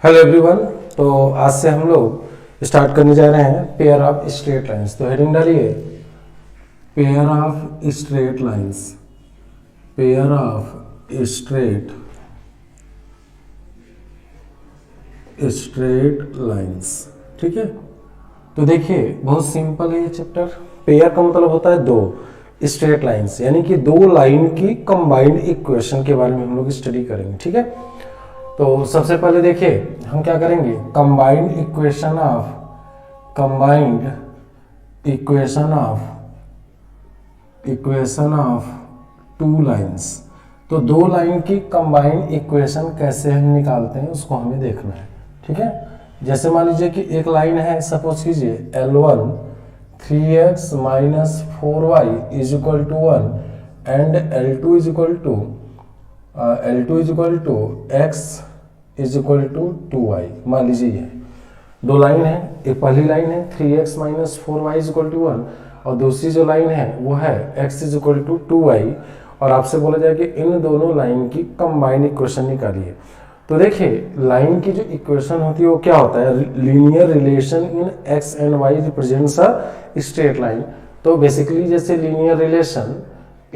Hello everyone. तो आज से हम लोग स्टार्ट करने जा रहे हैं पेयर ऑफ स्ट्रेट लाइंस। तो हेडिंग डालिए pair of straight lines, pair of straight lines. ठीक है, तो देखिए बहुत सिंपल है ये चैप्टर। पेयर का मतलब होता है दो, स्ट्रेट लाइंस यानी कि दो लाइन की कंबाइंड इक्वेशन के बारे में हम लोग स्टडी करेंगे। ठीक है, तो सबसे पहले देखिए हम क्या करेंगे, combined equation of to lines. तो दो लाइन की कंबाइंड इक्वेशन कैसे हम निकालते हैं उसको हमें देखना है। ठीक है, जैसे मान लीजिए कि एक लाइन है, सपोज कीजिए L1 3x minus 4y is equal to 1 and L2 is equal to x is equal to 2y। मान लीजिए ये दो लाइन है, एक पहली लाइन है 3x minus 4y is equal to 1 और दूसरी जो लाइन है वो है x is equal to 2y, और आपसे बोला जाए कि इन दोनों लाइन की कंबाइंड इक्वेशन निकालिए। तो देखिए लाइन की जो इक्वेशन होती है वो क्या होता है, linear relation in x and y represents a straight line. तो बेसिकली जैसे linear relation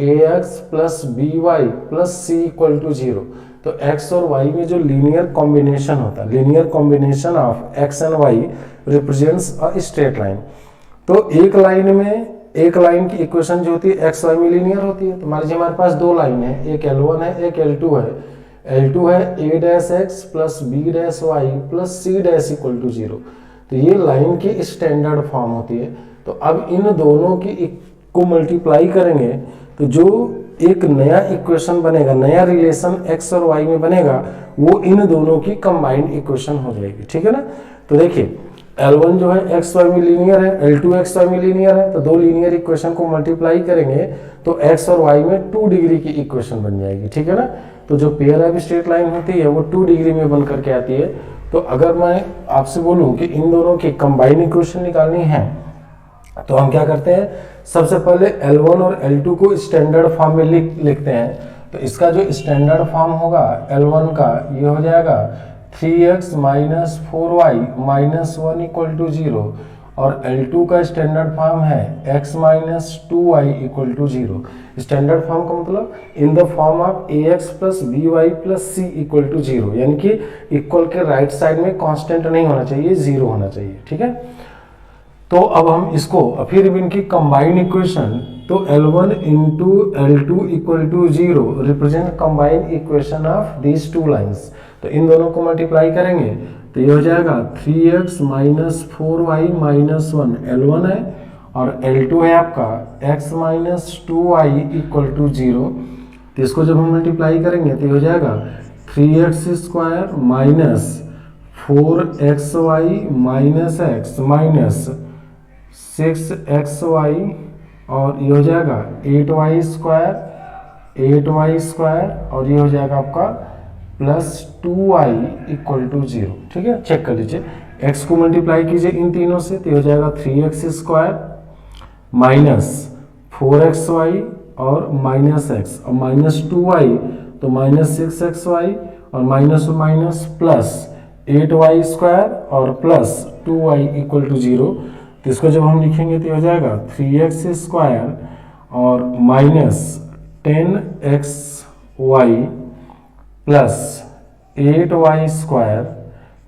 ax plus by plus c equal to 0, तो x और y में जो लीनियर कॉम्बिनेशन होता है, linear combination of x and y represents a straight line. तो एक लाइन की इक्वेशन जो होती है x y में लीनियर होती है। तो मान लीजिए हमारे पास दो लाइन है, एक L1 है एक L2 है। L2 है a dash x plus b dash y plus c dash equal to 0। तो ये लाइन की स्टैंडर्ड फॉर्म होती है। तो अब इन दोनों की को मल्टीप्लाई करेंगे तो जो एक नया इक्वेशन बनेगा, नया रिलेशन x और y में बनेगा, वो इन दोनों की कंबाइंड इक्वेशन हो जाएगी। ठीक है ना। तो देखिए L1 जो है x y में लीनियर है, L2 x y में लीनियर है, तो दो लीनियर इक्वेशन को मल्टीप्लाई करेंगे तो x और y में 2 डिग्री की इक्वेशन बन जाएगी। ठीक है ना। तो जो पेयर ऑफ स्ट्रेट लाइन होती है वो 2 डिग्री में बन करके आती है। तो अगर मैं आपसे बोलूं कि इन दोनों की कंबाइंड इक्वेशन निकालनी है तो हम क्या करते हैं, सबसे पहले L1 और L2 को स्टैंडर्ड फॉर्म में लिखते हैं। तो इसका जो स्टैंडर्ड फॉर्म होगा L1 का ये हो जाएगा 3x minus 4y minus 1 equal to 0, और L2 का स्टैंडर्ड फॉर्म है x minus 2y equal to 0। Standard form का मतलब in the form of ax plus by plus c equal to 0, यानी कि इक्वल के राइट साइड में कांस्टेंट नहीं होना चाहिए, 0 होना चाहिए। ठीक है, तो अब हम इसको फिर इनकी कंबाइंड इक्वेशन, तो L1 into L2 equal to 0 represent combined equation of these two lines. तो इन दोनों को मल्टीप्लाई करेंगे तो ये हो जाएगा 3x minus 4y minus 1 L1 है, और L2 है आपका x minus 2y equal to 0। तो इसको जब हम मल्टीप्लाई करेंगे तो ये हो जाएगा 3x square minus 4xy minus x minus 6xy, और ये हो जाएगा 8y स्क्वायर, और ये हो जाएगा आपका प्लस 2y इक्वल टू 0। ठीक है, चेक कर लीजिए, x को मल्टीप्लाई कीजिए इन तीनों से तो ये हो जाएगा 3x स्क्वायर माइनस 4xy और माइनस x, और माइनस 2y तो माइनस 6xy, और माइनस प्लस 8y स्क्वायर और प्लस 2y इक्वल टू 0। तो इसको जब हम लिखेंगे तो हो जाएगा 3x स्क्वायर और minus 10xy plus 8y square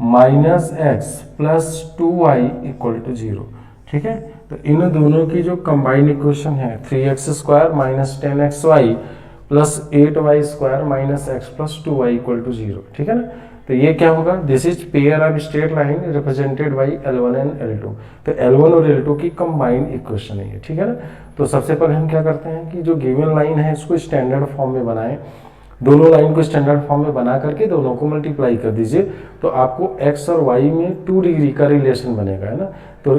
minus x plus 2y equal to 0। ठीक है, तो इन दोनों की जो कंबाइंड इक्वेशन है 3x square minus 10xy plus 8y square minus x plus 2y equal to 0। ठीक है ना। तो ये क्या होगा, this is pair of straight line represented by L1 and L2। तो L1 और L2 की कंबाइंड इक्वेशन है ये। ठीक है ना। तो सबसे पहले हम क्या करते हैं कि जो गिवन लाइन है इसको स्टैंडर्ड फॉर्म में बनाएं। दोनों लाइन को स्टैंडर्ड फॉर्म में बना करके दोनों को मल्टीप्लाई कर दीजिए, तो आपको x और y में 2 डिग्री का रिलेशन बनेगा, है ना। तो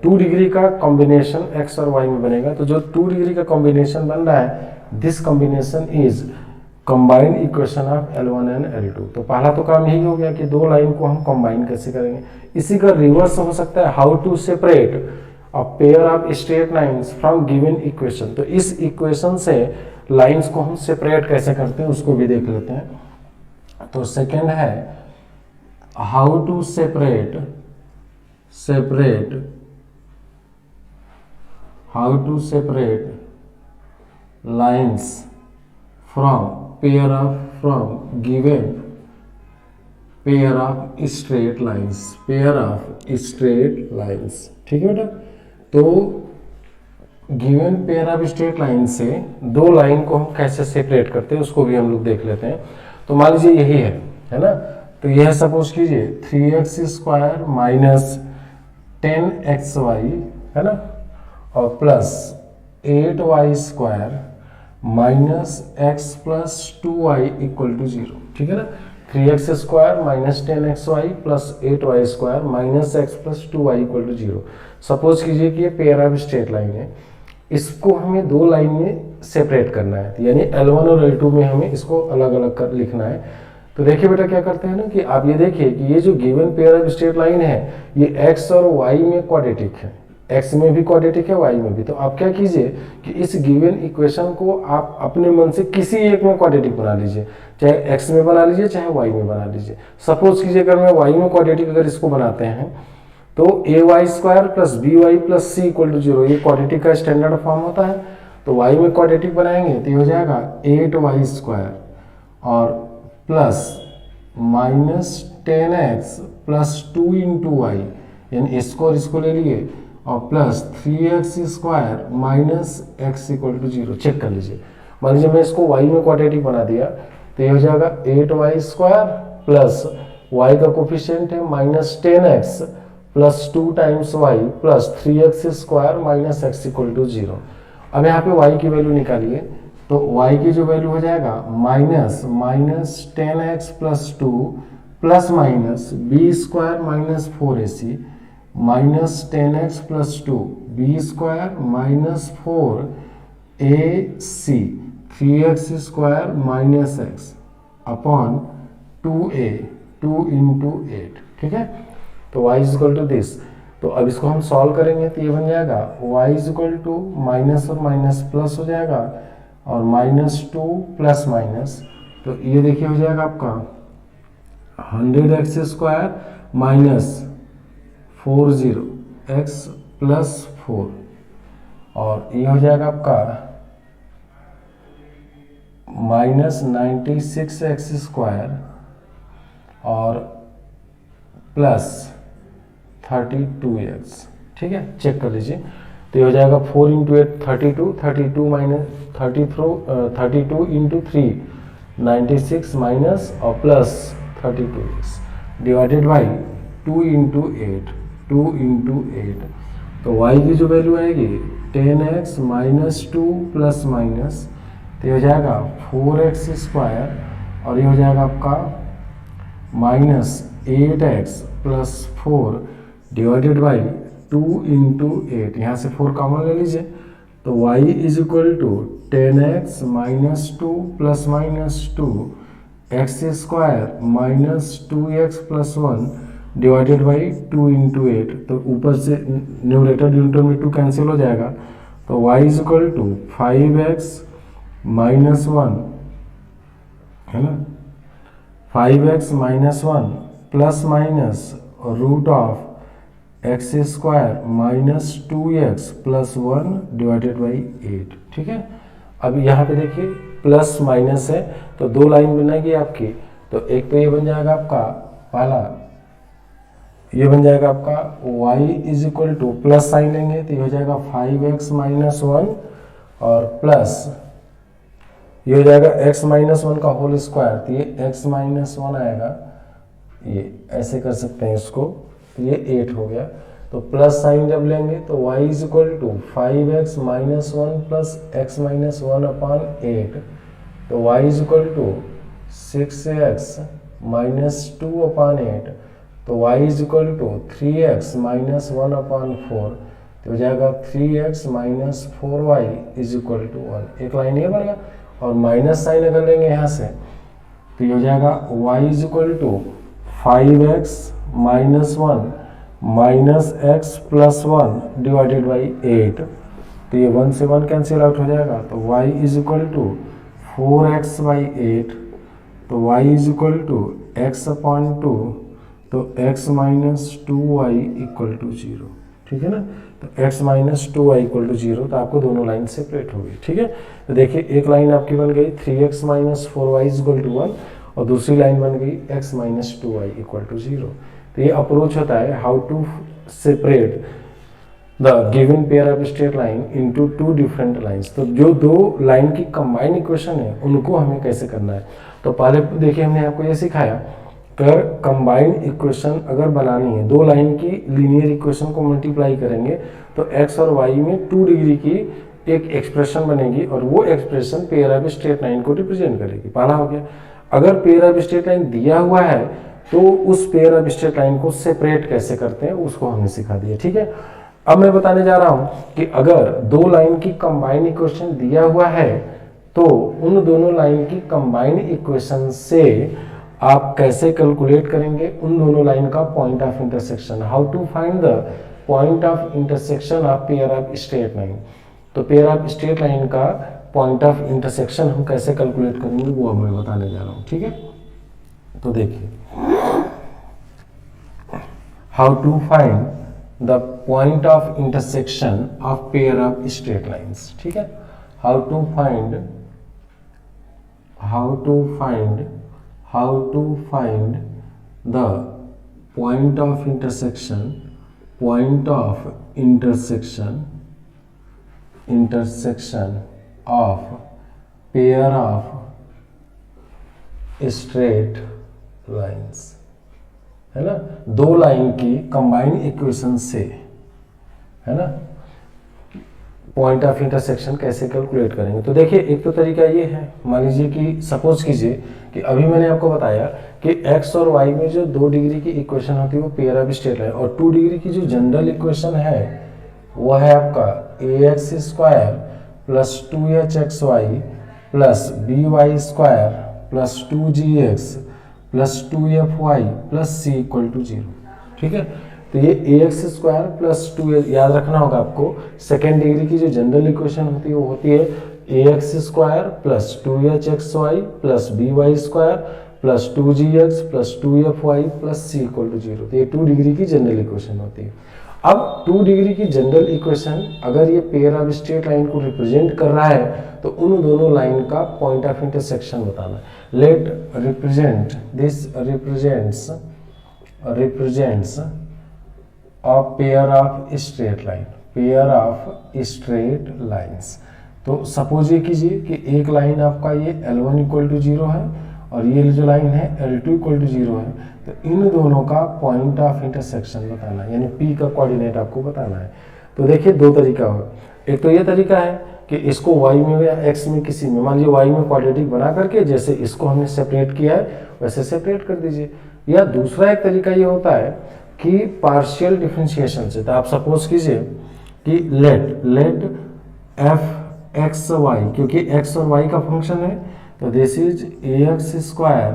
2 डिग्री का कॉम्बिनेशन x और y में बनेगा। तो जो 2 डिग्री का कॉम्बिनेशन बन रहा है, this combination is combined equation of L1 and L2। तो पहला तो काम यही हो गया कि दो लाइन को हम कंबाइन कैसे करेंगे। इसी का रिवर्स हो सकता है, how to separate a pair of straight lines from given equation. तो इस इक्वेशन से लाइंस को हम सेपरेट कैसे करते हैं उसको भी देख लेते हैं। तो सेकंड है how to separate lines from given pair of straight lines, ठीक है बेटा। तो given pair of straight line से दो लाइन को हम कैसे सेपरेट करते हैं उसको भी हम लोग देख लेते हैं। तो मान लीजिए यही है ना, तो यह सपोज कीजिए 3x² माइनस 10xy है ना, और plus 8y² minus x plus 2y equal to 0, ठीक है ना। 3x² minus 10xy plus 8y² minus x plus 2y equal to 0। Suppose कीजिए कि ये पेयर ऑफ स्ट्रेट लाइन है, इसको हमें दो लाइन में सेपरेट करना है, यानी L1 और L2 में हमें इसको अलग अलग कर लिखना है। तो देखिए बेटा क्या करते हैं ना कि आप ये देखिए कि ये जो given pair of straight line है ये x और y में क्वाड्रेटिक है, x में भी क्वाड्रेटिक है, y में भी। तो आप क्या कीजिए कि इस गिवन इक्वेशन को आप अपने मन से किसी एक में क्वाड्रेटिक बना लीजिए, चाहे x में बना लीजिए चाहे y में बना लीजिए। सपोज कीजिए अगर मैं y में क्वाड्रेटिक अगर इसको बनाते हैं तो ay² plus by plus c equal to 0, ये क्वाड्रेटिक का स्टैंडर्ड फॉर्म होता है। तो y में क्वाड्रेटिक बनाएंगे तो ये हो जाएगा 8y² और plus minus 10x plus 2 into y, यानी इसको और इसको ले लिए, और plus 3x² minus x equal to 0। Check कर लीजिए, मान लीजिए मैं इसको y में क्वाड्रेटिक बना दिया तो ये हो जाएगा 8y² प्लस y का कोफिशिएंट है minus 10x plus 2 times y plus 3x² minus x equal to 0। अब यहाँ पे y की वैल्यू निकालिए तो y की जो वैल्यू हो जाएगा minus 10x plus 2 plus minus b² minus 4ac minus 10x plus 2 b² minus 4ac 3x² minus x upon 2a 2 into 8, ठीक है। तो y is equal to this. तो अब इसको हम सॉल्व करेंगे तो ये बन जाएगा y is equal to minus और माइनस प्लस हो जाएगा और -2 प्लस माइनस, तो ये देखिए हो जाएगा आपका 100x² माइनस 40x प्लस 4, और ये हो जाएगा आपका माइनस 96x² और प्लस 32x, ठीक है। चेक कर लीजिए तो ये हो जाएगा 4 इंटू 8 32 माइनस 32 इंटू 3 96 माइनस और plus 32x divided by 2 into 8 तो y की जो वैल्यू आएगी 10x माइनस 2 प्लस माइनस, तो ये हो जाएगा 4x² और ये हो जाएगा आपका minus 8x plus 4 divided by 2 into 8, यहाँ से 4 कॉमन ले लीजिए तो y is equal to 10x minus 2 plus minus 2 x² minus 2x plus 1 divided by 2 into 8, तो ऊपर से न्यूमरेटर डिनोमिनेटर में 2 कैंसिल हो जाएगा तो y is equal to 5x minus 1 है ना, 5x minus 1 plus minus root of x² minus 2x plus 1 divided by 8, ठीक है। अब यहाँ पे देखिए प्लस माइनस है तो दो लाइन बनेगी आपकी, तो एक तो ये बन जाएगा आपका पहला, ये बन जाएगा आपका y is equal to plus sign लेंगे तो ये हो जाएगा 5x माइनस 1 और प्लस ये हो जाएगा x माइनस 1 का होल स्क्वायर, तो ये x माइनस 1 आएगा, ये ऐसे कर सकते हैं इसको, ये 8 हो गया। तो प्लस साइन जब लेंगे तो y is equal to 5x minus 1 plus x minus 1 upon 8, तो y is equal to 6x minus 2 upon 8, तो y is equal to 3x minus 1 upon 4, तो हो जाएगा 3x minus 4y is equal to 1। एक line ये बनेगा और minus sign अगर लेंगे यहाँ से तो ये हो जाएगा y is equal to 5x minus 1 minus x plus 1 divided by 8, तो ये 1 से 1 कैंसिल आउट हो जाएगा तो y is equal to 4x by 8, तो y is equal to x upon 2 तो x minus 2y equal to 0, ठीक है ना। तो x minus 2y equal to 0, तो आपको दोनों लाइन सेपरेट होगी, ठीक है। तो देखिए एक लाइन आपकी बन गई 3x minus 4y equal to 1 और दूसरी लाइन बन गई x minus 2y equal to 0। तो ये अप्रोच होता है how to separate the given pair of straight line into two different lines. तो जो दो लाइन की कंबाइंड इक्वेशन है उनको हमें कैसे करना है। तो पहले देखिए हमने आपको ये सिखाया कि कंबाइंड इक्वेशन अगर बनानी है, दो लाइन की लीनियर इक्वेशन को मल्टीप्लाई करेंगे तो x और y में 2 डिग्री की एक एक्सप्रेशन बनेगी और वो expression pair of straight line को रिप्रेजेंट करेगी। पहला हो गया। अगर पेयर ऑफ स्ट्रेट लाइन दिया हुआ है तो उस पेयर ऑफ स्ट्रेट लाइन को सेपरेट कैसे करते हैं उसको हमने सिखा दिया, ठीक है। अब मैं बताने जा रहा हूं कि अगर दो लाइन की कंबाइंड इक्वेशन दिया हुआ है तो उन दोनों लाइन की कंबाइंड इक्वेशन से आप कैसे कैलकुलेट करेंगे उन दोनों लाइन का point of intersection, how to find the point of intersection of pair of straight line. तो पेयर ऑफ स्ट्रेट लाइन का पॉइंट ऑफ इंटरसेक्शन हम कैसे कैलकुलेट करेंगे वो अब मैं बताने जा रहा हूं, ठीक है। तो देखिए how to find the point of intersection of pair of straight lines, ठीक है। How to find the point of intersection of pair of straight lines, है ना। दो लाइन की कंबाइंड इक्वेशन से, है ना, पॉइंट ऑफ इंटरसेक्शन कैसे कैलकुलेट करेंगे। तो देखिए एक तो तरीका ये है, मान लीजिए कि सपोज कीजिए कि अभी मैंने आपको बताया कि x और y में जो 2 डिग्री की इक्वेशन होती है वो पेयर ऑफ स्ट्रेट लाइन, और 2 डिग्री की जो जनरल इक्वेशन है वो है आपका ax square plus 2hxy plus by square plus 2gx plus 2fy plus c equal to 0, ठीक है। तो ये ax स्क्वायर प्लस 2, याद रखना होगा आपको, सेकेंड डिग्री की जो जनरल इक्वेशन होती है वो होती है ax square plus 2hxy plus by square plus 2gx plus 2fy plus c equal to 0। तो ये 2 डिग्री की जनरल इक्वेशन होती है। अब 2 डिग्री की जनरल इक्वेशन अगर ये पेयर ऑफ स्ट्रेट लाइन को रिप्रेजेंट कर रहा है तो उन दोनों लाइन का पॉइंट ऑफ इंटरसेक्शन बताना है। Let represent this represents a pair of straight lines. तो सपोज ये कीजिए कि एक लाइन आपका ये L1 इक्वल टू 0 है और ये जो लाइन है L2 इक्वल टू 0 है। तो इन दोनों का पॉइंट ऑफ इंटरसेक्शन बताना है, यानी P का कोऑर्डिनेट आपको बताना है। तो देखिए दो तरीका हो, एक तो ये तरीका है कि इसको y में या x में किसी में, मान लीजिए y में क्वाड्रेटिक बना करके जैसे इसको हमने सेपरेट किया है वैसे सेपरेट कर दीजिए। या दूसरा एक तरीका ये होता है कि पार्शियल डिफरेंशिएशन से। तो आप सपोज कीजिए कि लेट f x y, क्योंकि x और y का फंक्शन है तो this is ax square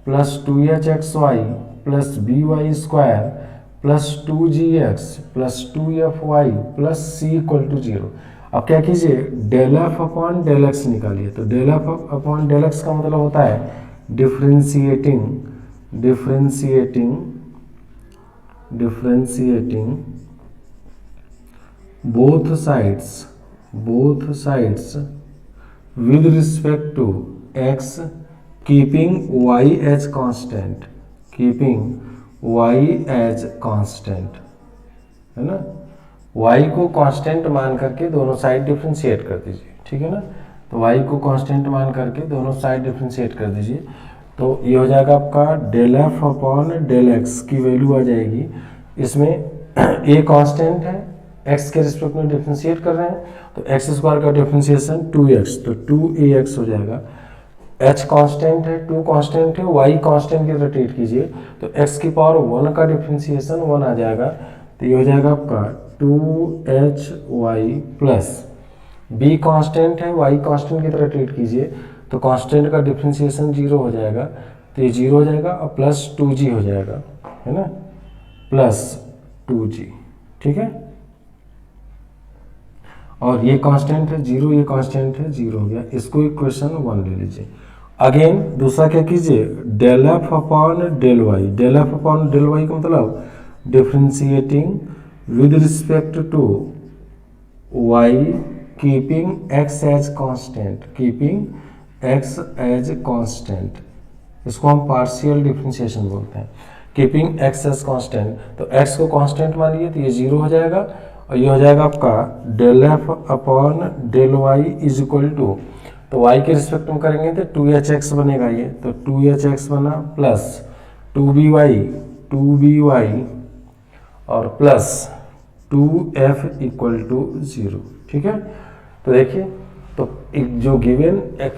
plus 2hxy plus by square plus 2gx plus 2fy plus c equal to 0। अब क्या कीजिए del F upon del x निकालिए। तो del F upon del x का मतलब होता है differentiating both sides with respect to x keeping y as constant, है ना। y को कांस्टेंट मान करके दोनों साइड डिफरेंशिएट कर दीजिए, ठीक है ना। तो y को कांस्टेंट मान करके दोनों साइड डिफरेंशिएट कर दीजिए। तो ये हो जाएगा आपका del F upon del x की वैल्यू आ जाएगी। इसमें a कांस्टेंट है, x के रिस्पेक्ट में डिफरेंशिएट कर रहे हैं तो x स्क्वायर का डिफरेंशिएशन 2x, तो 2ax हो जाएगा। h कांस्टेंट है, 2 कांस्टेंट है, y कांस्टेंट की तरह ट्रीट कीजिए तो x की पावर 1 का डिफरेंशिएशन 1 आ जाएगा। तो ये हो जाएगा आपका 2hy प्लस b कांस्टेंट है, y कांस्टेंट की तरह ट्रीट कीजिए तो कांस्टेंट का डिफरेंशिएशन 0 हो जाएगा। तो ये 0 हो जाएगा और प्लस 2g हो जाएगा, है ना, प्लस 2g, ठीक है। और ये कांस्टेंट है 0, ये कांस्टेंट है 0 हो गया। इसको इक्वेशन 1 ले लीजिए। अगेन दूसरा क्या कीजिए, del F upon del y, del F upon del y का मतलब differentiating with respect to y keeping x as constant, keeping x as constant, इसको हम पार्शियल डिफ्रेंशिएशन बोलते हैं। कीपिंग एक्स एज कांस्टेंट, तो एक्स को कांस्टेंट मानिए तो ये जीरो हो जाएगा और ये हो जाएगा आपका del F upon del y is equal to, तो y के रिस्पेक्ट में करेंगे तो 2hx बनेगा ये, तो 2hx बना प्लस 2by और प्लस 2f इक्वल टू 0। ठीक है, तो देखिए, तो एक जो गिवन एक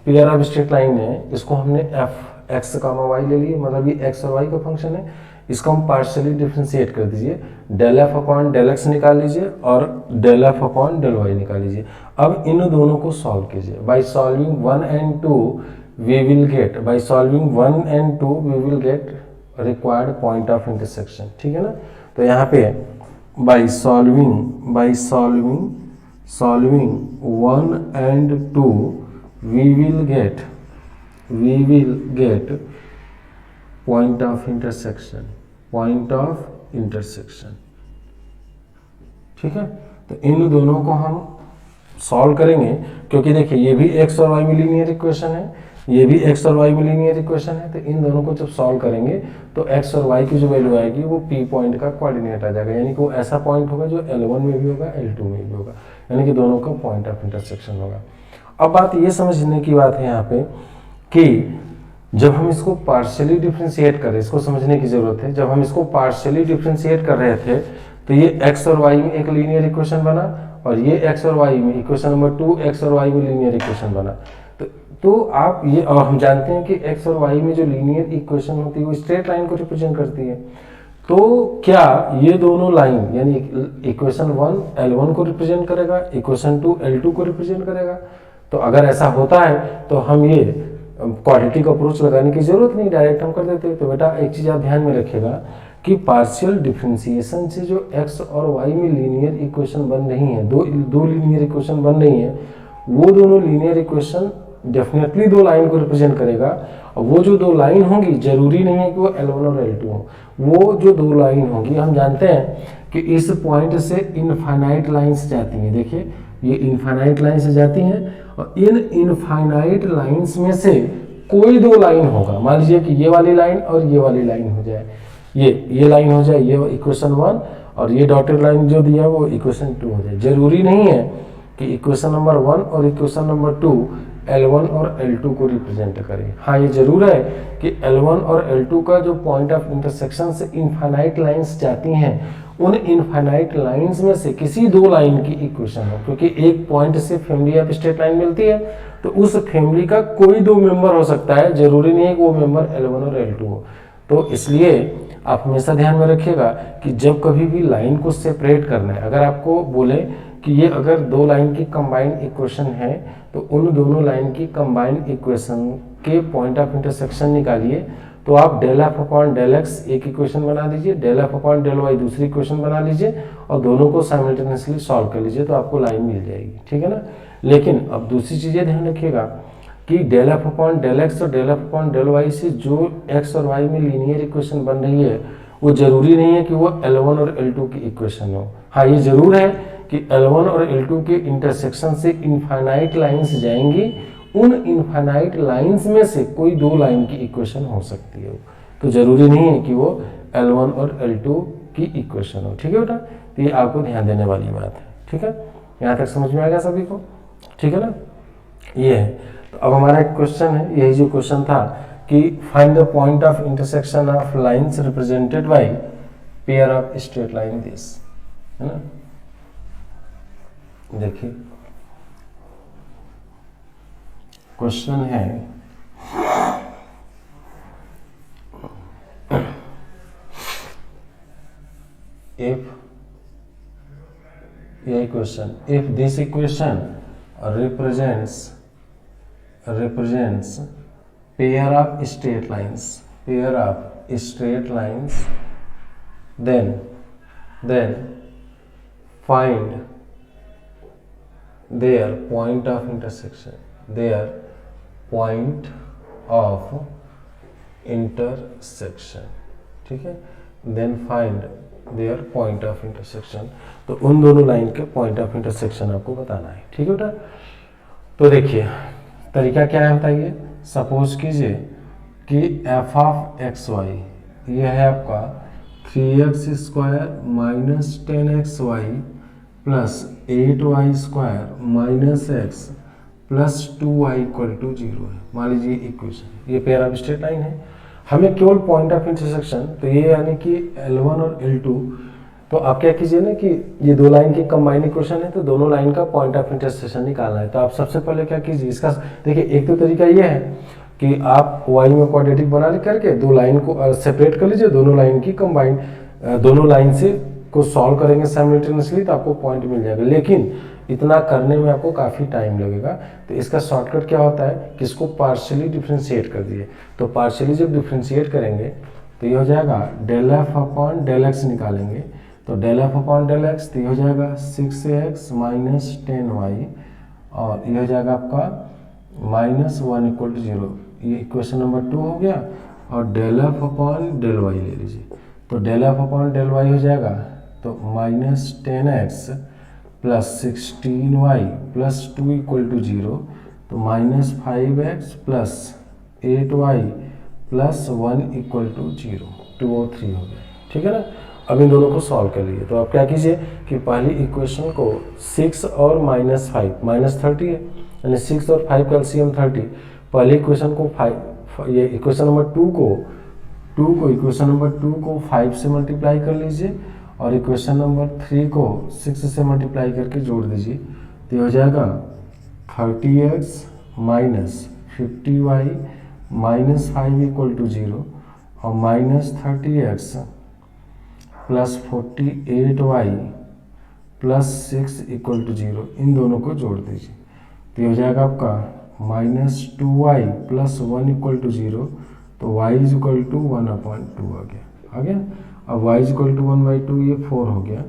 पेयर ऑफ स्ट्रेट लाइन है, इसको हमने f x कामा y ले लिए, मतलब ये x और y का फंक्शन है, इसको हम पार्शियली डिफ्रेंशिएट कर दीजिए, del F upon del x निकाल लीजिए और del F upon del y निकाल लीजिए। अब इन दोनों को सॉल्व कीजिए, by solving 1 and 2 we will get, by solving 1 and 2 we will get required point of intersection. ठीक है ना, तो यहाँ पे by solving 1 and 2 we will get point of intersection. ठीक है, तो इन दोनों को हम सॉल्व करेंगे, क्योंकि देखिए ये भी x और y में लीनियर इक्वेशन है, ये भी x और y में लीनियर इक्वेशन है, तो इन दोनों को जब सॉल्व करेंगे तो x और y की जो वैल्यू आएगी वो p पॉइंट का कोऑर्डिनेट आ जाएगा, यानी कि वो ऐसा पॉइंट होगा जो L1 में भी होगा L2 में भी होगा, यानी कि दोनों का पॉइंट ऑफ इंटरसेक्शन होगा। अब बात ये समझने की बात है यहाँ पे कि जब हम इसको पार्शियली डिफ्रेंशिएट कर रहे हैं, इसको समझने की जरूरत है, जब हम इसको पार्शियली डिफ्रेंशिएट कर रहे थे तो ये x और y में एक लीनियर इक्वेशन बना और ये x और y में इक्वेशन नंबर 2 x और y में लीनियर इक्वेशन बना। तो आप ये, और हम जानते हैं कि x और y में जो लीनियर इक्वेशन होती है वो स्ट्रेट लाइन को रिप्रेजेंट करती है, तो क्या ये दोनों लाइन यानी इक्वेशन 1 L1 को रिप्रेजेंट करेगा, इक्वेशन 2 L2 को रिप्रेजेंट करेगा? तो अगर ऐसा होता है तो हम ये क्वाड्रेटिक अप्रोच लगाने की जरूरत नहीं, डायरेक्ट हम कर देते। तो बेटा एक चीज आप ध्यान में रखिएगा कि पार्शियल डिफरेंशिएशन से जो x और y में लीनियर इक्वेशन बन रही है, दो लीनियर इक्वेशन बन रही है, वो दोनों लीनियर इक्वेशन डेफिनेटली दो लाइन को रिप्रेजेंट करेगा, और वो जो दो लाइन होंगी जरूरी नहीं है कि वो L1 और L2 हो, वो जो दो लाइन होंगी हम जानते हैं कि इस पॉइंट से इनफाइनाइट लाइंस जाती हैं। देखिए ये इनफाइनाइट लाइन से जाती हैं और इन इनफाइनाइट लाइंस में से कोई दो लाइन होगा, मान लीजिए कि ये वाली लाइन और ये वाली लाइन हो जाए, ये लाइन हो जाए, ये इक्वेशन 1 और ये डॉटेड लाइन जो दिया वो इक्वेशन 2 हो जाए। जरूरी नहीं है कि इक्वेशन नंबर 1 और इक्वेशन नंबर 2 L1 और L2 को रिप्रेजेंट करें। हाँ ये जरूर है कि L1 और L2 का जो पॉइंट ऑफ इंटरसेक्शन से इनफाइनाइट लाइंस जाती हैं, उन इनफाइनाइट लाइंस में से किसी दो लाइन की इक्वेशन हो, क्योंकि एक पॉइंट से फैमिली ऑफ स्ट्रेट लाइन मिलती है, तो उस फैमिली का कोई दो मेंबर हो सकता है, जरूरी नहीं है कि वो मेंबर L1 और L2 हो। तो इसलिए आप हमेशा ध्यान में रखिएगा कि जब कभी भी लाइन को सेपरेट करना है, अगर आपको बोले कि ये अगर दो लाइन की कंबाइंड इक्वेशन है तो उन दोनों लाइन की कंबाइंड इक्वेशन के पॉइंट ऑफ इंटरसेक्शन निकालिए, तो आप del F upon del x एक इक्वेशन बना दीजिए, del F upon del y दूसरी इक्वेशन बना लीजिए और दोनों को साइमल्टेनियसली सॉल्व कर लीजिए, तो आपको लाइन मिल जाएगी। ठीक है ना, लेकिन अब दूसरी चीजें ध्यान रखिएगा कि del F upon del X और del F upon del Y से जो एक्स और वाई में लीनियर इक्वेशन बन रही है वो जरूरी नहीं है कि वो L1 और L2 की इक्वेशन हो। हाँ ये जरूर है कि L1 और L2 के इंटरसेक्शन से इनफाइनाइट लाइंस जाएंगी, उन इनफाइनाइट लाइंस में से कोई दो लाइन की इक्वेशन हो सकती है, तो जरूरी नहीं है कि वो L1 और L2 की इक्वेशन हो। ठीक है बेटा, तो ये आपको ध्यान देने वाली बात है। ठीक है, यहाँ तक समझ में आ गया सभी को? ठीक है ना, ये है। तो अब हमारा एक क्वेश्चन है, यही जो क्वेश्चन था कि find the point of intersection of lines represented by pair of straight line this, है ना। देखिए क्वेश्चन है इफ ये question, if this equation represents pair of straight lines, then find their point of intersection, point of intersection, ठीक है, then find their point of intersection. तो उन दोनों लाइन के पॉइंट ऑफ इंटरसेक्शन आपको बताना है, ठीक है बेटा। तो देखिए तरीका क्या है बताइए। सपोज कीजिए कि एफ ऑफ एक्स वाई ये है आपका 3x square minus 10xy plus 8y² minus x plus 2y equal to 0 है, मान लीजिए इक्वेशन, ये पेयर ऑफ स्ट्रेट लाइन है। हमें केवल पॉइंट ऑफ इंटरसेक्शन, तो ये यानी कि L1 और L2, तो आप क्या कीजिए ना कि ये दो लाइन की कंबाइन इक्वेशन है, तो दोनों लाइन का पॉइंट ऑफ इंटरसेक्शन निकालना है। तो आप सबसे पहले क्या कीजिए, इसका देखिए एक तो तरीका ये है कि आप y में क्वाड्रेटिक बना करके दो लाइन को सेपरेट कर लीजिए, दोनों लाइन की कंबाइन, दोनों लाइन से को सॉल्व करेंगे साइमल्टेनियसली तो आपको पॉइंट मिल जाएगा। लेकिन इतना करने में आपको काफ़ी टाइम लगेगा, तो इसका शॉर्टकट क्या होता है कि इसको पार्शियली डिफ्रेंशिएट कर दिए। तो पार्शियली जब डिफ्रेंशिएट करेंगे तो ये हो जाएगा del F upon del x निकालेंगे, तो del F upon del x तो ये हो जाएगा 6x माइनस 10y, और ये हो जाएगा आपका माइनस 1 इक्वल टू 0। ये इक्वेशन नंबर 2 हो गया। और del F upon del y ले लीजिए, तो del F upon del y हो जाएगा तो minus 10x plus 16y plus 2 equal to 0, तो minus 5x plus 8y plus 1 equal to 0, 2 और 3 हो गया, ठीक है ना। अब इन दोनों को सॉल्व कर लीजिए। तो आप क्या कीजिए कि पहली इक्वेशन को 6 और माइनस 5 माइनस 30 है, यानी 6 और 5 का एलसीएम 30। पहली इक्वेशन को 5, ये इक्वेशन नंबर 2 को इक्वेशन नंबर 2 को 5 से मल्टीप्लाई कर लीजिए, और इक्वेशन नंबर 3 को 6 से मल्टीप्लाई करके जोड़ दीजिए, तो ये हो जाएगा 30x minus 50y minus 5 equal to 0, और minus 30x plus 48y plus 6 equal to 0, इन दोनों को जोड़ दीजिए, तो ये हो जाएगा आपका minus 2y plus 1 equal to 0, तो y इज इक्वल टू 1/2 आ गया। अब y इज इक्वल टू 1/2, ये 4 हो गया।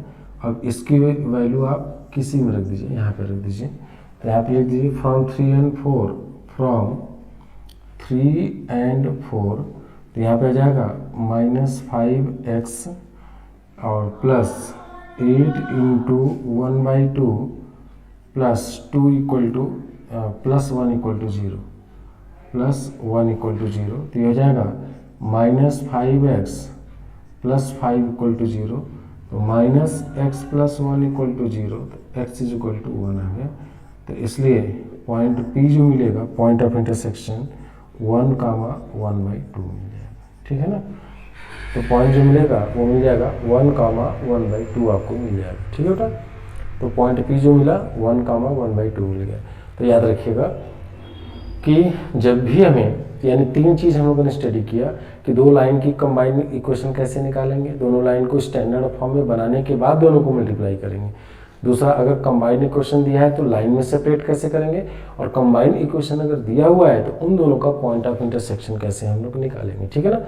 अब इसकी वैल्यू आप किसी में रख दीजिए, यहाँ पे रख दीजिए, तो यहाँ पे लिख दीजिए फ्रॉम 3 and 4, फ्रॉम 3 and 4, तो यहाँ पे आ जाएगा माइनस 5x और plus 8 into 1/2 plus 2 equal to plus 1 equal to 0, plus 1 equal to 0, तो ये हो जाएगा minus 5x plus 5 equal to 0, तो minus x plus 1 equal to 0, तो x इज इक्वल टू 1 आ गया। तो इसलिए पॉइंट P जो मिलेगा, पॉइंट ऑफ इंटरसेक्शन 1,1/2 मिल जाएगा, ठीक है ना। तो पॉइंट जो मिलेगा वो मिल जाएगा 1,1/2 आपको मिल जाएगा, ठीक है बेटा। तो पॉइंट P जो मिला 1,1/2 मिल गया। तो याद रखिएगा कि जब भी हमें, यानी 3 चीज़ हम लोगों ने स्टडी किया कि दो लाइन की कंबाइंड इक्वेशन कैसे निकालेंगे, दोनों लाइन को स्टैंडर्ड फॉर्म में बनाने के बाद दोनों को मल्टीप्लाई करेंगे। दूसरा, अगर कंबाइंड इक्वेशन दिया है तो लाइन में सेपरेट कैसे करेंगे, और कंबाइंड इक्वेशन अगर दिया हुआ है तो उन दोनों का पॉइंट ऑफ इंटरसेक्शन कैसे हम लोग निकालेंगे, ठीक है ना।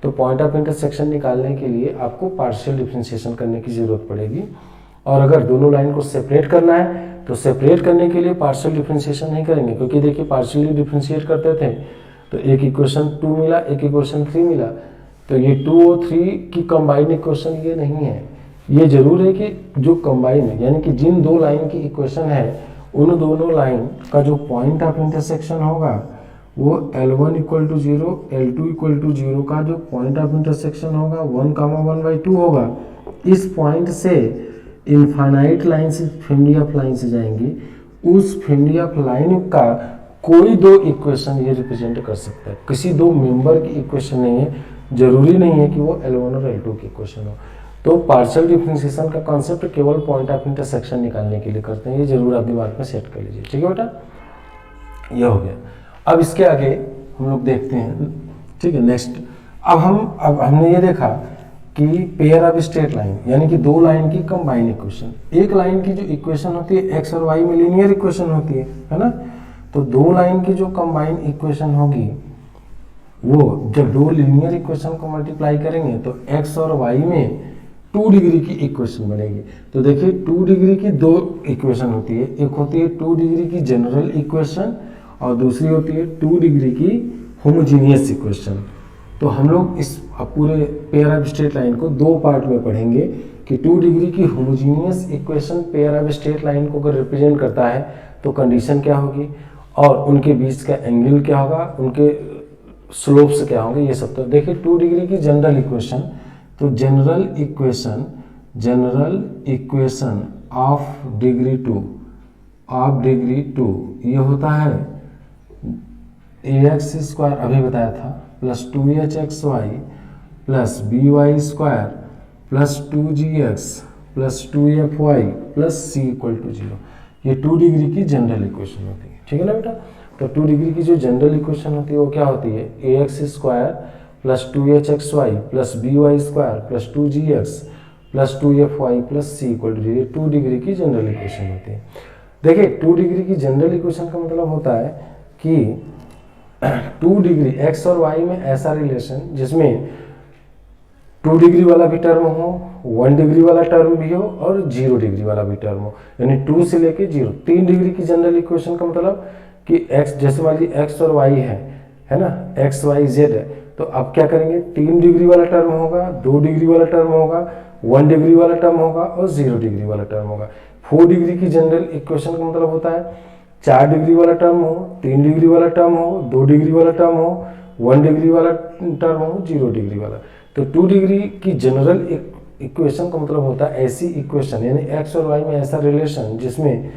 तो पॉइंट ऑफ इंटरसेक्शन निकालने के लिए आपको पार्शियल डिफरेंशिएशन करने की जरूरत पड़ेगी, और अगर दोनों लाइन को सेपरेट करना है तो सेपरेट करने के लिए पार्शियल डिफरेंशिएशन नहीं करेंगे, क्योंकि देखिए पार्शियली डिफरेंशिएट करते थे तो एक इक्वेशन 2 मिला, एक इक्वेशन 3 मिला, तो ये 2 और 3 की कंबाइंड इक्वेशन ये नहीं है। ये जरूर है कि जो कंबाइन है, यानी कि जिन दो लाइन की इक्वेशन है उन दोनों लाइन का जो पॉइंट ऑफ इंटरसेक्शन होगा वो L1 equal to 0, L2 equal to 0 का जो पॉइंट ऑफ इंटरसेक्शन होगा 1,1/2 होगा। इस पॉइंट से इनफाइनाइट लाइन से फैमिली ऑफ लाइन से जाएंगी, उस फैमिली ऑफ लाइन का कोई दो इक्वेशन ये रिप्रेजेंट कर सकता है, किसी दो मेंबर की इक्वेशन नहीं है, जरूरी नहीं है कि वो L1 और L2 की इक्वेशन हो। तो पार्शियल डिफरेंशिएशन का कॉन्सेप्ट केवल पॉइंट ऑफ इंटरसेक्शन निकालने के लिए करते हैं, ये जरूर आप दिमाग में सेट कर लीजिए, ठीक है बेटा। ये हो गया। अब इसके आगे हम लोग देखते हैं, ठीक है, नेक्स्ट। अब हमने ये देखा कि पेयर ऑफ स्ट्रेट लाइन, यानी कि दो लाइन की कंबाइन इक्वेशन। एक लाइन की जो इक्वेशन होती है एक्स और वाई में लीनियर इक्वेशन होती है ना। तो दो लाइन की जो कंबाइन इक्वेशन होगी वो जब दो लीनियर इक्वेशन को मल्टीप्लाई करेंगे तो एक्स और वाई में 2 डिग्री की इक्वेशन बनेगी। तो देखिए 2 डिग्री की दो इक्वेशन होती है, एक होती है 2 डिग्री की जनरल इक्वेशन और दूसरी होती है 2 डिग्री की होमोजीनियस इक्वेशन। तो हम लोग इस पूरे पेयर ऑफ स्ट्रेट लाइन को दो पार्ट में पढ़ेंगे कि 2 डिग्री की homogeneous equation pair of straight line को अगर रिप्रेजेंट करता है तो कंडीशन क्या होगी, और उनके बीच का एंगल क्या होगा, उनके स्लोप्स क्या होंगे, ये सब। तो देखिए 2 डिग्री की जनरल इक्वेशन, तो जनरल इक्वेशन ऑफ डिग्री 2 ये होता है ax स्क्वायर अभी बताया था plus 2hxy plus by² plus 2gx plus 2fy plus c equal to 0। ये 2 डिग्री की जनरल इक्वेशन होती है, ठीक है ना बेटा। तो 2 डिग्री की जो जनरल इक्वेशन होती है वो क्या होती है, ax square plus 2hxy plus by² plus 2gx plus 2fy plus c equal to 0। 2 degree की जनरल इक्वेशन होती है। देखिए 2 डिग्री की जनरल इक्वेशन का मतलब होता है कि 2 डिग्री x और y में ऐसा रिलेशन जिसमें 2 डिग्री वाला भी टर्म हो, 1 डिग्री वाला टर्म भी हो और 0 डिग्री वाला भी टर्म हो, यानी 2 से लेके 0। 3 डिग्री की जनरल इक्वेशन का मतलब कि x, जैसे मान लीजिए x और y है ना, x y z है, तो अब क्या करेंगे, 3 डिग्री वाला टर्म होगा, 2 डिग्री वाला टर्म होगा, 1 डिग्री वाला टर्म होगा और 0 डिग्री वाला टर्म होगा। 4 डिग्री की जनरल इक्वेशन का मतलब होता है 4 डिग्री वाला टर्म हो, 3 डिग्री वाला टर्म हो, 2 डिग्री वाला टर्म हो, 1 डिग्री वाला टर्म हो, 0 डिग्री वाला। तो 2 डिग्री की जनरल इक्वेशन का मतलब होता है ऐसी इक्वेशन, यानी x और y में ऐसा रिलेशन जिसमें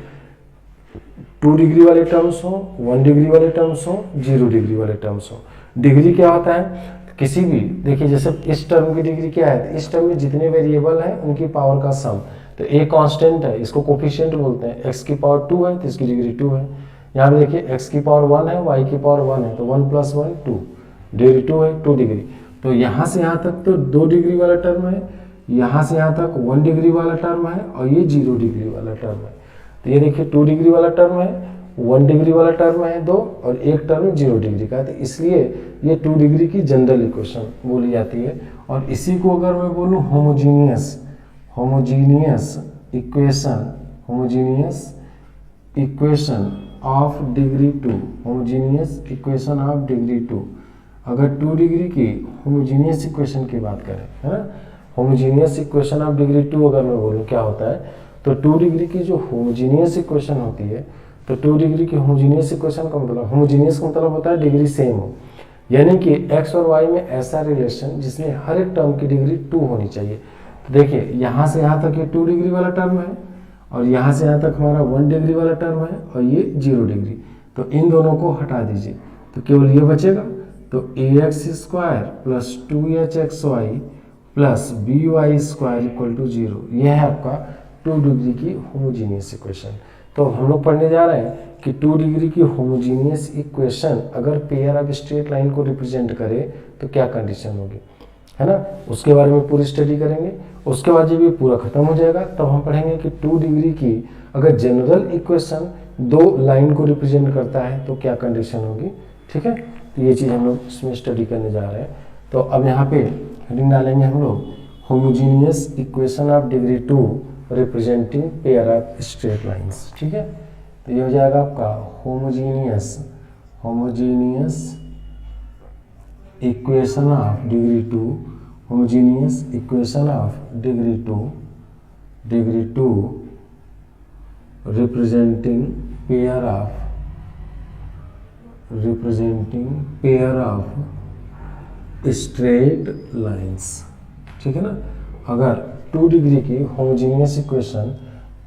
2 डिग्री वाले टर्म्स हो, 1 डिग्री वाले टर्म्स हो, 0 डिग्री वाले टर्म्स हो। डिग्री क्या होता है, किसी भी, देखिए जैसे इस टर्म की डिग्री क्या है, तो इस टर्म में जितने वेरिएबल हैं उनकी पावर का सम। तो a कांस्टेंट है, इसको कोफिशिएंट बोलते हैं, x की पावर 2 है तो इसकी डिग्री 2 है। यहाँ पे देखिए x की पावर 1 है, y की पावर 1 है, तो 1 + 1 2, डिग्री 2 है, 2 डिग्री। तो यहाँ से यहाँ तक तो 2 डिग्री वाला टर्म है, यहाँ से यहाँ तक 1 डिग्री वाला टर्म है और ये 0 डिग्री वाला टर्म है। तो ये देखिए 2 डिग्री वाला टर्म है, 1 डिग्री वाला टर्म है 2 और एक टर्म 0 डिग्री का है। तो इसलिए ये 2 डिग्री की जनरल इक्वेशन बोली जाती है। और इसी को अगर मैं बोलूँ homogeneous equation of degree 2, homogeneous equation of degree 2, अगर 2 डिग्री की होमोजीनियस इक्वेशन की बात करें, है ना, होमोजीनियस इक्वेशन ऑफ डिग्री 2 अगर मैं बोलूँ क्या होता है, तो 2 डिग्री की जो होमोजीनियस इक्वेशन होती है, तो 2 डिग्री की होमोजीनियस इक्वेशन का मतलब, होमोजीनियस का मतलब होता है डिग्री सेम हो, यानी कि x और y में ऐसा रिलेशन जिसमें हर एक टर्म की डिग्री 2 होनी चाहिए। तो देखिए यहाँ से यहाँ तक ये 2 डिग्री वाला टर्म है और यहाँ से यहाँ तक हमारा 1 डिग्री वाला टर्म है और ये 0 डिग्री। तो इन दोनों को हटा दीजिए तो केवल ये बचेगा। तो ax² plus 2hxy plus by² equal to 0, यह है आपका 2 डिग्री की होमोजीनियस इक्वेशन। तो हम लोग पढ़ने जा रहे हैं कि 2 डिग्री की होमोजीनियस इक्वेशन अगर पेयर ऑफ स्ट्रेट लाइन को रिप्रेजेंट करे तो क्या कंडीशन होगी, है ना, उसके बारे में पूरी स्टडी करेंगे। उसके बाद जब ये पूरा खत्म हो जाएगा तब हम पढ़ेंगे कि 2 डिग्री की अगर जनरल इक्वेशन 2 लाइन को रिप्रेजेंट करता है तो क्या कंडीशन होगी, ठीक है। तो ये चीज़ हम लोग इसमें स्टडी करने जा रहे हैं। तो अब यहाँ पे हेडिंग डालेंगे हम लोग homogeneous equation of degree 2 representing pair of straight lines, ठीक है। तो ये हो जाएगा आपका homogeneous equation of degree 2, homogeneous equation of degree 2 representing pair of straight lines, ठीक है ना। अगर 2 डिग्री की homogeneous equation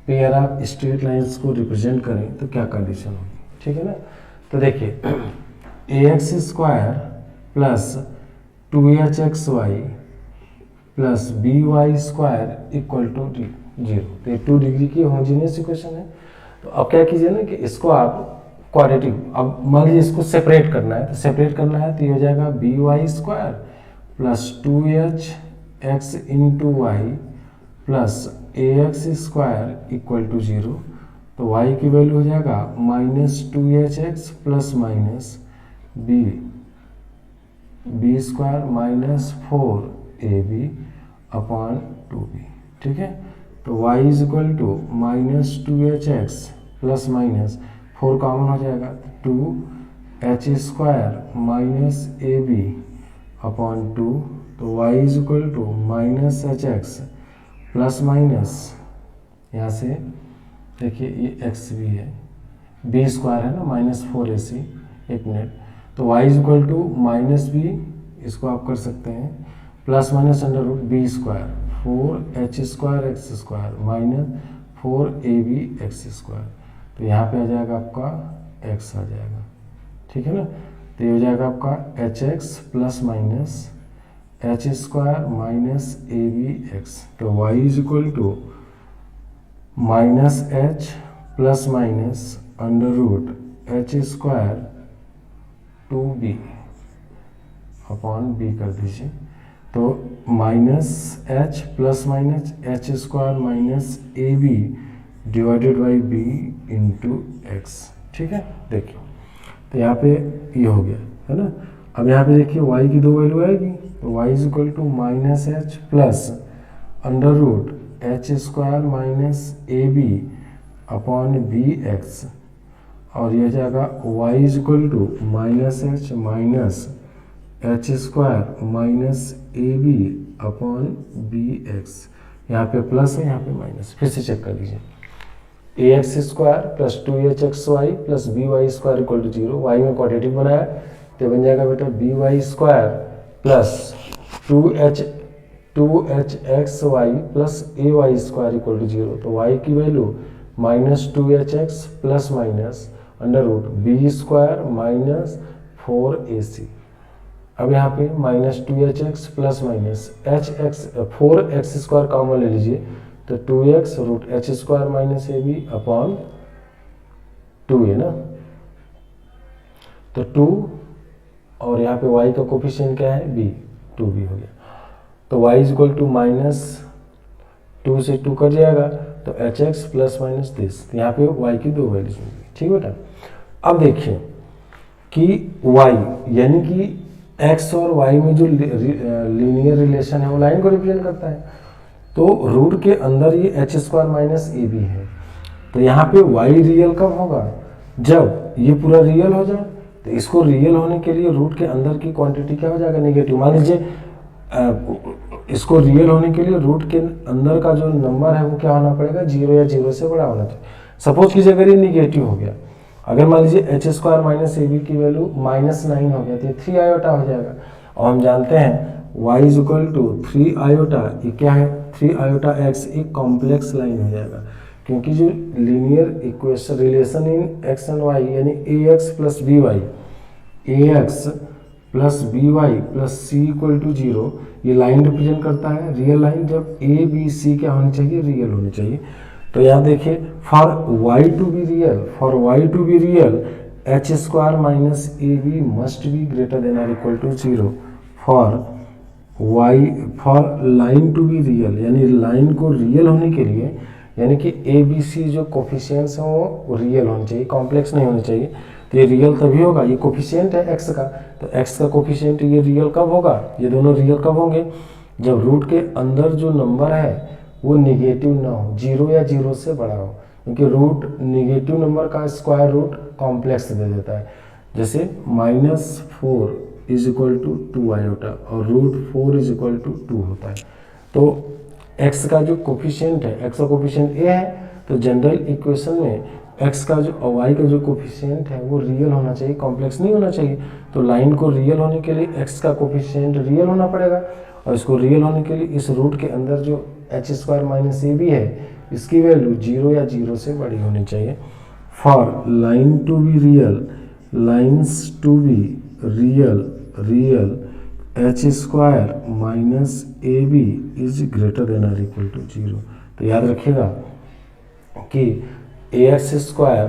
pair of straight lines को रिप्रेजेंट करें तो क्या कंडीशन होगी, ठीक है ना। तो देखिए ax² plus 2hxy plus by² equal to 0। तो ये 2 डिग्री की होमोजीनियस इक्वेशन है। तो अब क्या कीजिए ना कि इसको आप क्वाड्रेटिक, अब मान लीजिए इसको सेपरेट करना है, तो सेपरेट करना है तो ये हो जाएगा by² plus 2hx into y plus ax² equal to 0। तो y की वैल्यू हो जाएगा -2hx plus minus b² minus 4ab upon 2b, ठीक है। तो y is equal to -2hx plus minus, 4 common हो जाएगा, 2h square minus A B upon 2, तो y is equal to minus h x plus minus, यहाँ से देखिए ये x भी है, b स्क्वायर है ना माइनस 4ac, एक मिनट, तो y is equal to minus b, इसको आप कर सकते हैं, plus minus under root B square 4h square x square minus 4ab x square, तो यहाँ पे आ जाएगा आपका x आ जाएगा, ठीक है ना। तो ये हो जाएगा आपका h x plus minus h square minus ए बी एक्स, तो y is equal to minus h plus minus under root H square 2b upon b कर दीजिए, तो minus h plus minus h square minus A b divided by b into x, ठीक है। देखिए तो यहाँ पे ये हो गया है ना। अब यहाँ पे देखिए y की 2 वैल्यू आएगी, तो y is equal to minus h plus under root H square minus A B upon b x, और यह जाएगा y is equal to minus h minus h square minus A B upon b x, यहाँ पे plus है यहाँ पे minus, फिर से चेक कर लीजिए, A X square plus 2hxy plus B Y square equal to 0, Y में क्वाड्रेटिक बनाया तो बन जाएगा बेटा B Y square plus 2hxy plus A Y square equal to 0, तो y की value minus 2hx plus minus under root B square minus 4ac। अब यहाँ पे minus 2hx plus minus hx 4x square common ले लीजिए, तो 2x root H square minus A B upon 2 है ना, तो 2 और यहाँ पे y का कोफिशिएंट क्या है b, 2b हो गया, तो y is equal to minus 2 से 2 कट जाएगा, तो h x plus minus this, यहाँ पे y की 2 वैल्यूज होंगी, ठीक बेटा। अब देखिए कि y यानी कि x और y में जो लीनियर रिलेशन है वो लाइन को रिप्रेजेंट करता है, तो रूट के अंदर ये एच स्क्वायर माइनस ए बी है, तो यहाँ पे y रियल कब होगा, जब ये पूरा रियल हो जाए, तो इसको रियल होने के लिए रूट के अंदर की क्वांटिटी क्या हो जाएगा, नेगेटिव। मान लीजिए इसको रियल होने के लिए रूट के अंदर का जो नंबर है वो क्या होना पड़ेगा, 0 या 0 से बड़ा होना चाहिए। सपोज कीजिए अगर ये निगेटिव हो गया, अगर मान लीजिए h square minus A B की वैल्यू -9 हो गया, तो ये 3 आयोटा हो जाएगा, और हम जानते हैं y is equal to 3 iota, ये क्या है 3 आयोटा x, एक कॉम्प्लेक्स लाइन हो जाएगा, क्योंकि जो linear equation relation in x and y यानी ax plus B y, ax plus B y plus c equal to 0, ये लाइन रिप्रेजेंट करता है रियल लाइन, जब ए बी सी क्या होनी चाहिए, रियल होनी चाहिए। तो यहाँ देखिए for y to be real H square minus A b must be greater than or equal to 0, for line to be real, यानी लाइन को रियल होने के लिए यानी कि ए बी सी जो कोफिशिएंट्स हैं वो रियल होने चाहिए, कॉम्प्लेक्स नहीं होने चाहिए। तो ये रियल तभी होगा, ये कोफिशिएंट है एक्स का, तो एक्स का कोफिशिएंट ये रियल कब होगा, ये दोनों रियल कब होंगे, जब रूट के अंदर जो नंबर है वो निगेटिव ना हो, 0 या 0 से बड़ा हो, क्योंकि रूट निगेटिव नंबर का स्क्वायर रूट कॉम्प्लेक्स दे देता है। जैसे -4 इज इक्वल टू 2 आयोटा और √4 इज इक्वल टू 2 होता है। तो x का जो कोफिशिएंट है, x का कोफिशिएंट a है, तो जनरल इक्वेशन में x का जो y का जो कोफिशिएंट है वो रियल होना चाहिए, कॉम्प्लेक्स नहीं होना चाहिए। तो लाइन को रियल होने के लिए x का कोफिशिएंट रियल होना पड़ेगा, और इसको रियल होने के लिए इस रूट के अंदर जो एच स्क्वायर माइनस ए बी है इसकी वैल्यू 0 या 0 से बड़ी होनी चाहिए। For line to be real, lines to be real H square minus A B is greater than or equal to 0। तो याद रखिएगा कि A X square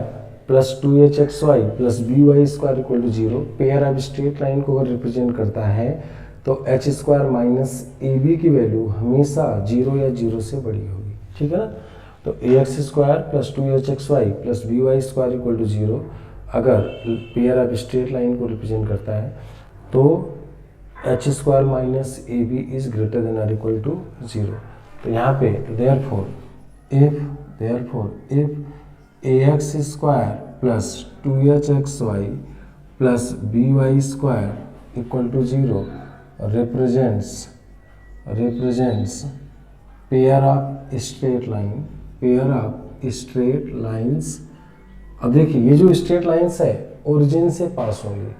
plus 2hxy plus B Y square equal to 0 pair अब straight line को अगर represent करता है तो H square minus A B की वैल्यू हमेशा 0 या 0 से बड़ी होगी, ठीक है ना। तो A X square plus 2hxy plus B Y square equal to 0 अगर पेयर अब स्ट्रेट लाइन को रिप्रेजेंट करता है तो H square minus A B is greater than or equal to 0। तो यहाँ पे therefore if ax square plus 2hxy plus by square equal to 0 represents pair of straight lines. अब देखिए ये जो स्ट्रेट लाइन्स है ओरिजिन से पास होंगी,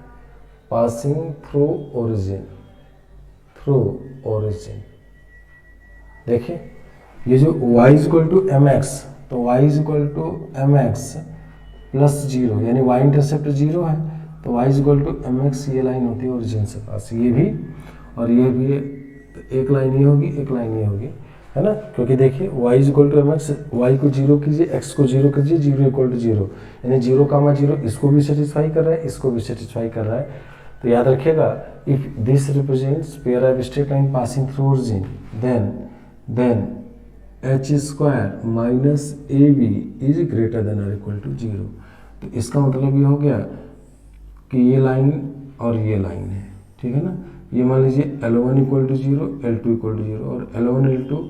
पासिंग थ्रू ओरिजिन। देखिए ये जो y equal to m x, तो y equal to m x plus 0 यानी y इंटरसेप्ट 0 है, तो y equal to m x ये लाइन होती है ओरिजिन से पास, ये भी और ये भी। एक लाइन ये होगी, एक लाइन ये होगी, है ना, क्योंकि देखिए y equal to m x, y को 0 कीजिए, x को 0 कीजिए, 0 इक्वल टू 0 यानी 0, इसको भी सेटिस्फाई कर रहा है, इसको भी सेटिस्फाई कर रहा है। तो याद रखिएगा, if this represents pair of straight line passing through origin then h square minus A B is greater than और इक्वल टू 0। तो इसका मतलब ये हो गया कि ये लाइन और ये लाइन है, ठीक है ना। ये मान लीजिए L1 equal to 0, L2 equal to 0 और L1 L2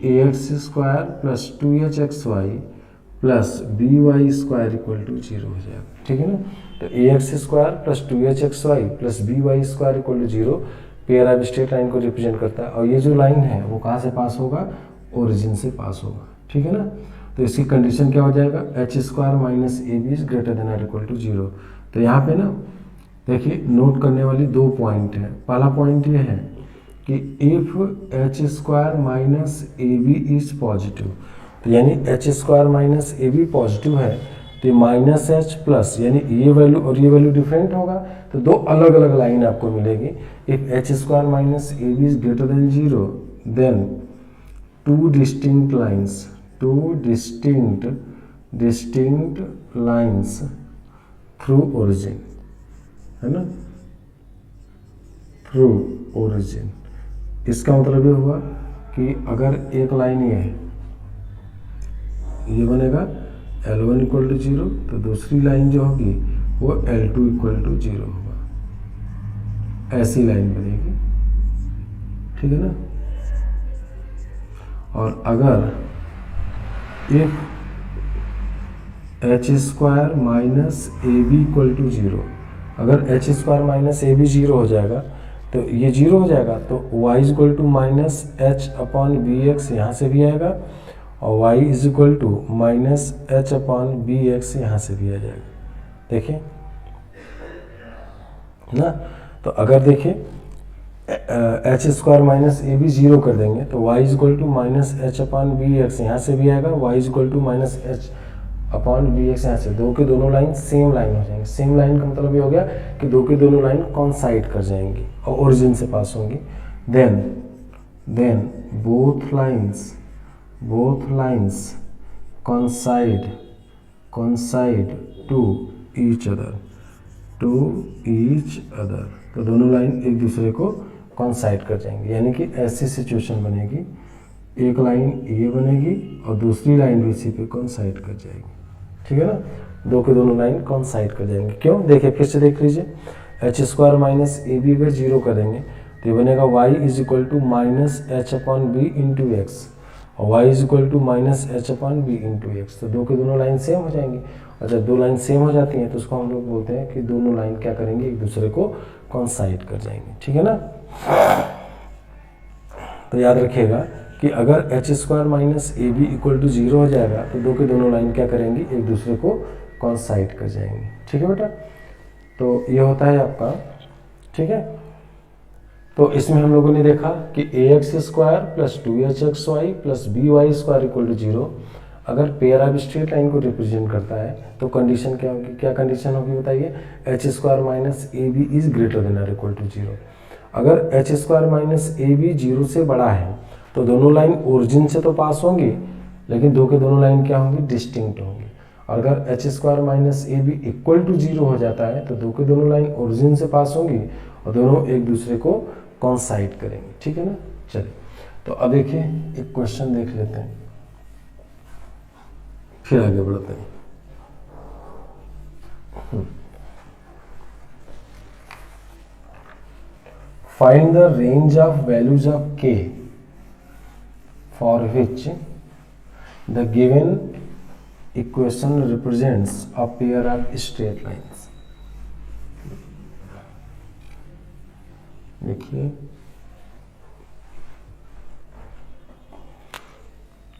ax square plus 2hxy plus by square equal to 0 हो जाएगा, ठीक है ना। तो ax square plus 2hxy plus by square equal to 0 pair of straight line को रिप्रेजेंट करता है। और ये जो लाइन है वो कहाँ से पास होगा, ओरिजिन से पास होगा, ठीक है ना। तो इसकी कंडीशन क्या हो जाएगा, h square minus A B is greater than और इक्वल टू 0। तो यहाँ पे ना देखिए नोट करने वाली 2 पॉइंट है। पहला पॉइंट ये है कि if h square minus A B is positive, तो यानी एच स्क्वायर माइनस ए बी पॉजिटिव है, तो माइनस एच प्लस यानी ये वैल्यू और ये वैल्यू डिफरेंट होगा, तो 2 अलग अलग लाइन आपको मिलेगी। If h square minus A B is greater than 0 then 2 distinct lines through origin, है ना, थ्रू ओरिजिन। इसका मतलब ये हुआ कि अगर एक लाइन ये बनेगा L1 इक्वल टू 0, तो दूसरी लाइन जो होगी वो L2 इक्वल टू 0 होगा, ऐसी लाइन बनेगी, ठीक है ना। और अगर if h square minus A b equal to 0, अगर एच स्क्वायर माइनस ए बी 0 हो जाएगा, तो ये 0 हो जाएगा, तो y equal to minus h upon b x यहाँ से भी आएगा और y is equal to minus h upon b x यहाँ से भी आ जाएगा। देखिए ना, तो अगर देखिए एच स्क्वायर माइनस ए बी 0 कर देंगे, तो y equal to minus h upon b x यहाँ से भी आएगा, y equal to minus h upon b x यहाँ से। दो के दोनों लाइन सेम लाइन हो जाएंगी। सेम लाइन का मतलब ये हो गया कि दो की दोनों लाइन कॉन्साइड कर जाएंगी और ओरिजिन से पास होंगी। Then both lines coincide to each other, तो दोनों लाइन एक दूसरे को कॉन्साइड कर जाएंगी, यानी कि ऐसी सिचुएशन बनेगी, एक लाइन ये बनेगी और दूसरी लाइन भी इसी पे कॉन्साइड कर जाएगी, ठीक है ना। दो के दोनों लाइन कॉन्साइड कर जाएंगे। क्यों, देखिए फिर से देख लीजिए, एच स्क्वायर माइनस ए बी अगर 0 करेंगे तो ये बनेगा y is equal to minus h upon b into x और y is equal to minus h upon b into x. तो दो के दोनों लाइन सेम हो जाएंगी और जब दो लाइन सेम हो जाती हैं तो उसको हम लोग बोलते हैं कि दोनों लाइन क्या करेंगे, एक दूसरे को कॉन्साइड कर जाएंगे, ठीक है ना। तो याद रखिएगा कि अगर h square minus A b equal to 0 हो जाएगा तो दो के दोनों लाइन क्या करेंगी, एक दूसरे को कॉन्साइड कर जाएंगे, ठीक है बेटा। तो ये होता है आपका, ठीक है। तो इसमें हम लोगों ने देखा कि A X square plus 2hxy plus B Y square equal to 0 अगर पेयर ऑफ स्ट्रेट लाइन को रिप्रेजेंट करता है तो कंडीशन क्या होगी, क्या कंडीशन होगी बताइए, h square minus A B is greater than और इक्वल टू 0। अगर एच स्क्वायर माइनस ए बी 0 से बड़ा है तो दोनों लाइन ओरिजिन से तो पास होंगी, लेकिन दो के दोनों लाइन क्या होंगी, डिस्टिंक्ट होंगी। और अगर h square minus A b equal to 0 हो जाता है तो दो के दोनों लाइन ओरिजिन से पास होंगी और दोनों एक दूसरे को कॉन्साइड करेंगे, ठीक है ना। चलिए तो अब देखिए एक क्वेश्चन देख लेते हैं, फिर आगे बढ़ते हैं। Find the range of values of k for which the given equation represents a pair of straight lines. देखिए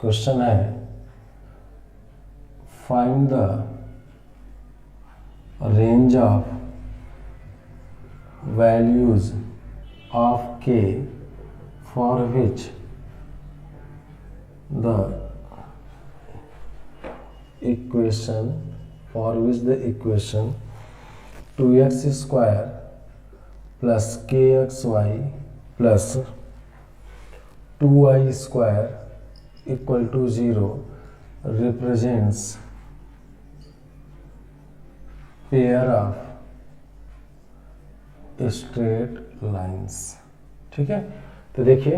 क्वेश्चन है, find the range of values of k for which the equation 2x square plus kxy plus 2y square equal to 0 represents pair of straight lines। ठीक है, तो देखिए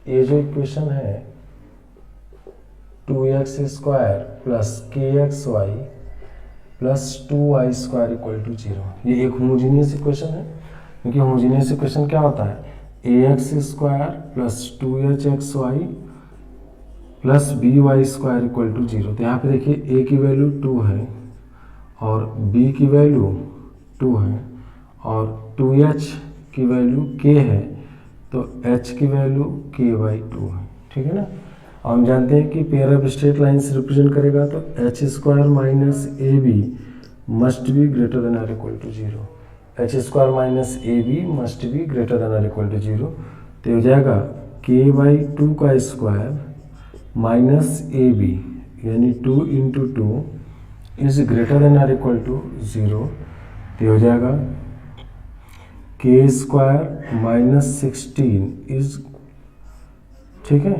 ये जो equation है 2x square plus kxy plus 2y square equal to 0, ये एक homogeneous equation है। क्योंकि होमोजीनियस इक्वेशन क्या होता है, ax square plus 2hxy plus by square equal to 0। तो यहाँ पे देखिए a की वैल्यू 2 है और b की वैल्यू 2 है और 2h की वैल्यू k है, तो h की वैल्यू k/2 है। ठीक है ना, हम जानते हैं कि pair of straight lines represent करेगा तो h square minus A b must be greater than or equal to 0। h square minus A b must be greater than or equal to 0। तो हो जाएगा k/2 का स्क्वायर माइनस ए बी यानी 2 × 2 is greater than or equal to 0। तो हो जाएगा k square minus 16 is, ठीक है,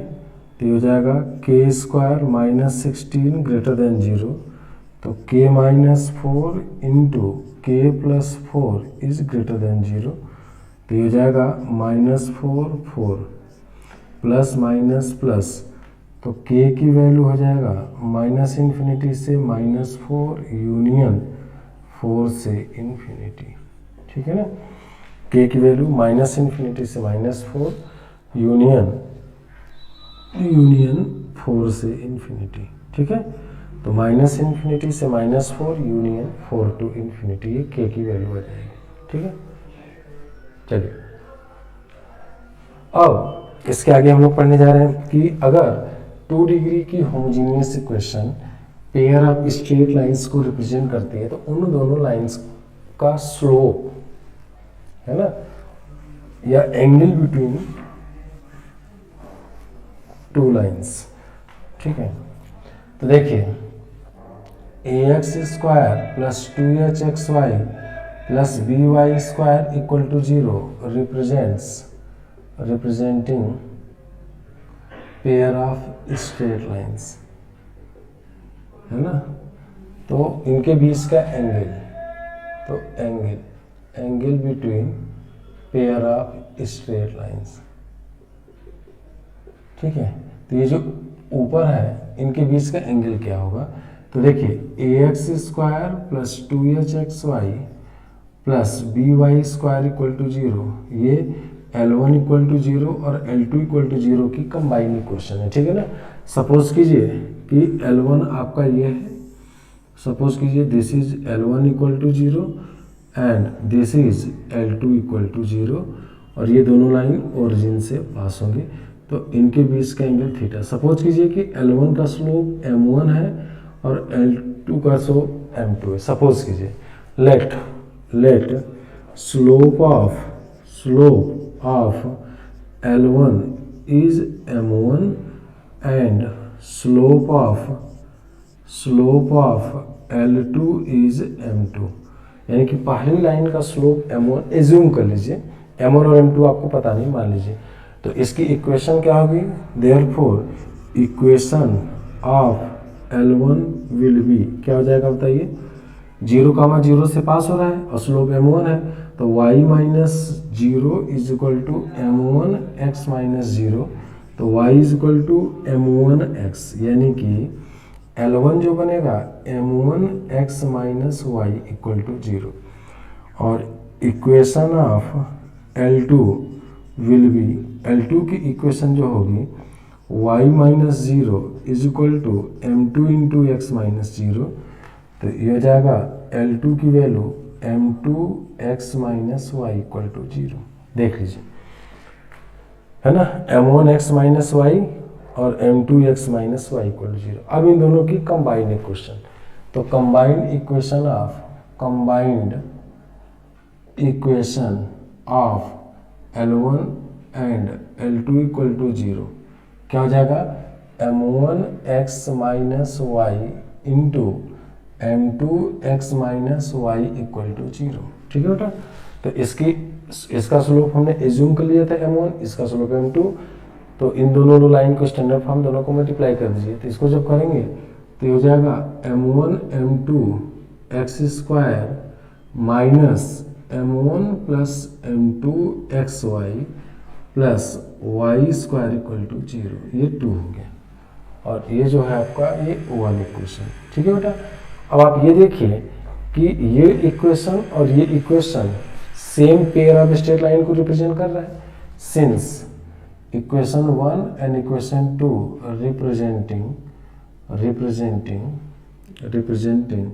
तो हो जाएगा k square minus 16 greater than 0। तो k minus 4 into k plus 4 is greater than 0। तो हो जाएगा -4 4 प्लस माइनस प्लस, तो k की वैल्यू हो जाएगा -∞ से -4 यूनियन 4 से इन्फिनिटी। ठीक है ना, k की वैल्यू -∞ से -4 यूनियन 4 से इन्फिनिटी। ठीक है, तो -∞ से -4 यूनियन 4 टू इन्फिनिटी, ये k की वैल्यू आ जाएगी। ठीक है, चलिए अब इसके आगे हम लोग पढ़ने जा रहे हैं कि अगर 2 डिग्री की homogeneous equation pair of straight lines को रिप्रेजेंट करती है तो उन दोनों लाइंस का स्लोप है ना, या एंगल बिटवीन 2 लाइंस। ठीक है, तो देखिए ax square plus 2hxy plus by square equal to 0 representing pair of straight lines, है ना। तो इनके बीच का एंगल, तो angle between pair of straight lines. ठीक है, तो ये जो ऊपर है इनके बीच का एंगल क्या होगा, तो देखिए ax square plus 2hxy plus by square equal to 0, ये L1 इक्वल टू 0 और L2 इक्वल टू 0 की कंबाइन इक्वेशन है। ठीक है ना, सपोज कीजिए कि L1 आपका ये है, सपोज कीजिए this is L1 equal to 0 and this is L2 equal to 0 और ये दोनों लाइन ओरिजिन से पास होंगे, तो इनके बीच का एंगल थीटा। सपोज कीजिए कि L1 का स्लोप m1 है और L2 का स्लोप m2 है। सपोज कीजिए let slope of L1 is m1 and slope of L2 is m2, यानी कि पहली लाइन का स्लोप m1 एज्यूम कर लीजिए, m1 और m2 आपको पता नहीं, मान लीजिए, तो इसकी इक्वेशन क्या होगी, therefore equation of L1 will be, क्या हो जाएगा बताइए, 0, से पास हो रहा है और स्लोप m1 है, तो y minus 0 is equal to m1 x minus 0, तो y is equal to m1 x, यानी कि L1 जो बनेगा m1 x minus y equal to 0 और equation of L2 will be, L2 की इक्वेशन जो होगी y minus zero is equal to m2 into x minus zero, तो ये हो जाएगा L2 की value m2 x minus y equal to zero. देख लीजिए, है ना, m1 x माइनस वाई और m2 x minus y equal to zero. अब इन दोनों की कंबाइंड इक्वेशन, तो combined equation of L1 and L2 equal to zero क्या हो जाएगा, m1 x minus y into m2 x minus y equal to zero. ठीक है बेटा, तो इसका स्लोप हमने एज्यूम कर लिया था m1, इसका स्लोप m2, तो इन दोनों लाइन को स्टैंडर्ड फॉर्म दोनों को मल्टीप्लाई कर दीजिए, तो इसको जब करेंगे तो हो जाएगा m1 m2 x square minus m1 plus m2 x y plus y square equal to zero, ये 2 हो गया, और ये जो है आपका ये वन इक्वेशन। ठीक है बेटा, अब आप ये देखिए कि ये इक्वेशन और ये equation same pair of straight line को रिप्रेजेंट कर रहा है, since equation 1 and equation 2 representing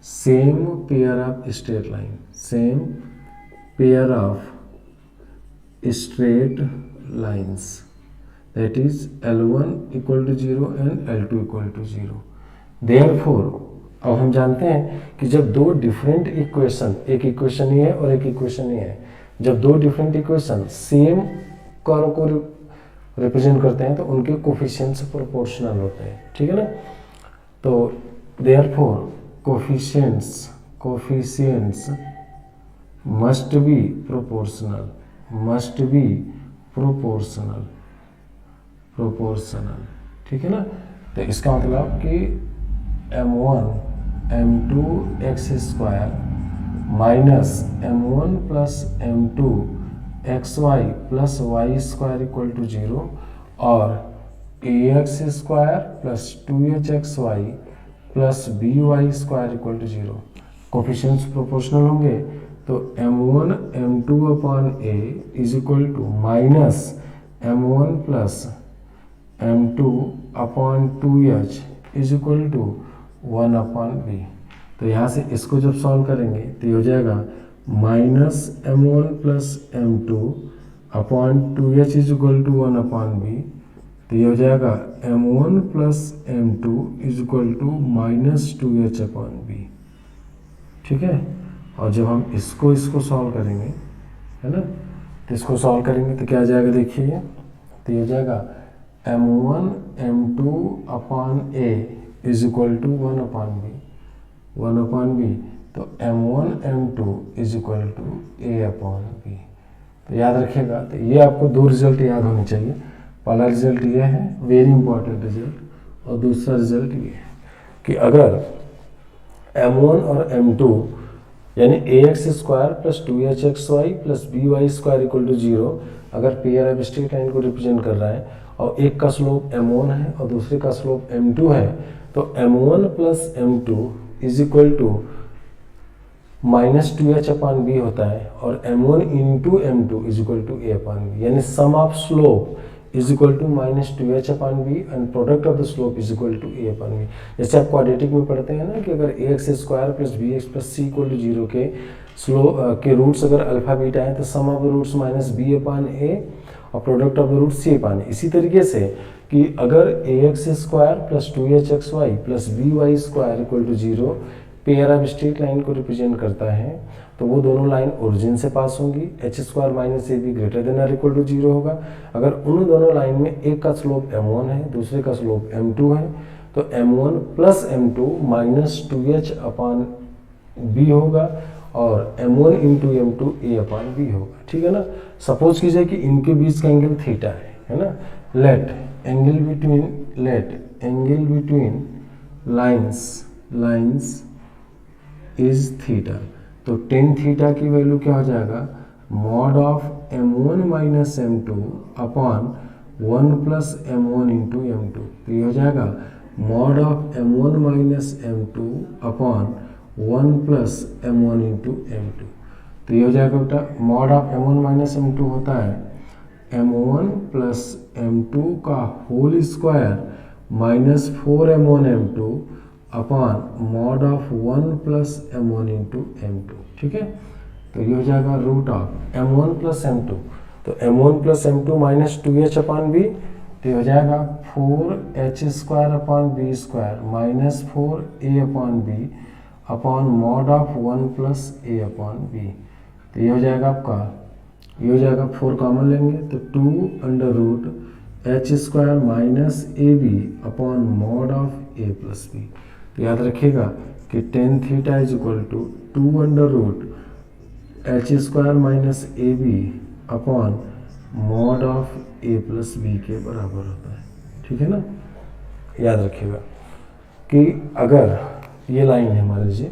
same pair of straight line, same pair of straight lines, that is L1 equal to 0 and L2 equal to 0. Therefore, अब हम जानते हैं कि जब दो डिफरेंट इक्वेशन, एक इक्वेशन ये है और एक इक्वेशन ये है, जब दो डिफरेंट इक्वेशन सेम कर्व को रिप्रेजेंट करते हैं तो उनके कोफिशिएंट्स प्रोपोर्शनल होते हैं। ठीक है ना, तो therefore coefficients must be proportional, ठीक है ना, तो इसका मतलब कि m1 m2 x square minus m1 plus m2 x y plus y square equal to zero, और ax square plus 2hx y plus by square equal to zero, coefficients proportional होंगे, तो m1 m2 upon a is equal to minus m1 plus m2 upon 2h is equal to 1 upon b। तो यहाँ से इसको जब solve करेंगे तो ये हो जाएगा minus m1 plus m2 upon 2h is equal to 1 upon b, तो ये हो जाएगा m1 plus m2 is equal to minus 2h upon b। ठीक है, और जब हम इसको सॉल्व करेंगे, है ना, तो इसको सॉल्व करेंगे तो क्या आ जाएगा, देखिए, तो ये हो जाएगा m1 m2 upon a is equal to 1 upon b, तो m1 m2 is equal to a upon b। तो याद रखिएगा, तो ये आपको दो रिजल्ट याद होने चाहिए, पहला रिजल्ट ये है वेरी इंपॉर्टेंट रिजल्ट, और दूसरा रिजल्ट ये है कि अगर m1 और m2 यानी ax square plus 2hxy plus by square equal to zero अगर पेयर ऑफ स्ट्रेट लाइन को रिप्रेजेंट कर रहा है और एक का स्लोप m1 है और दूसरे का स्लोप m2 है, तो m1 plus m2 is equal to minus 2h upon b होता है, और m1 into m2 is equal to a upon b, यानी sum of slope is equal to minus 2h upon b and product of the slope is equal to a upon b। जैसे आप quadratic में पढ़ते हैं ना कि अगर ax square plus bx plus c equal to zero के के रूट्स अगर अल्फा बीटा है तो sum of the roots minus b upon a और product of the root c upon a। इसी तरीके से कि अगर ax square plus 2hxy plus by square equal to zero pair of straight line को represent करता है, तो वो दोनों लाइन ओरिजिन से पास होंगी, h square minus A b greater than or equal to zero होगा। अगर उन दोनों लाइन में एक का स्लोप m1 है दूसरे का स्लोप m2 है, तो m1 plus m2 minus 2h upon b होगा, और m1 into m2 a upon b होगा। ठीक है ना, सपोज कीजिए कि इनके बीच का एंगल थीटा है ना, let angle between lines is theta, तो टेन थीटा की वैल्यू क्या हो जाएगा, mod of m1 minus m2 upon 1 plus m1 into m2, तो ये हो जाएगा mod of m1 minus m2 upon 1 plus m1 into m2, तो ये हो जाएगा बेटा mod of m1 minus m2 होता है m1 प्लस m2 का whole square minus 4m1m2 upon mod of 1 plus m1 into m2, ठीक है। तो ये हो जाएगा root of m1 plus m2, तो m1 plus m2 minus 2h upon B, तो हो जाएगा 4h square upon b square minus 4a upon b upon mod of 1 plus a upon B. तो ये हो जाएगा आपका, ये हो जाएगा 4 कॉमन लेंगे तो 2 under root H square minus A B upon mod of A plus B. तो याद रखिएगा कि tan theta is equal to 2 under root H square minus A B upon mod of A plus B के बराबर होता है, ठीक है ना। याद रखिएगा कि अगर ये लाइन है मान लीजिए,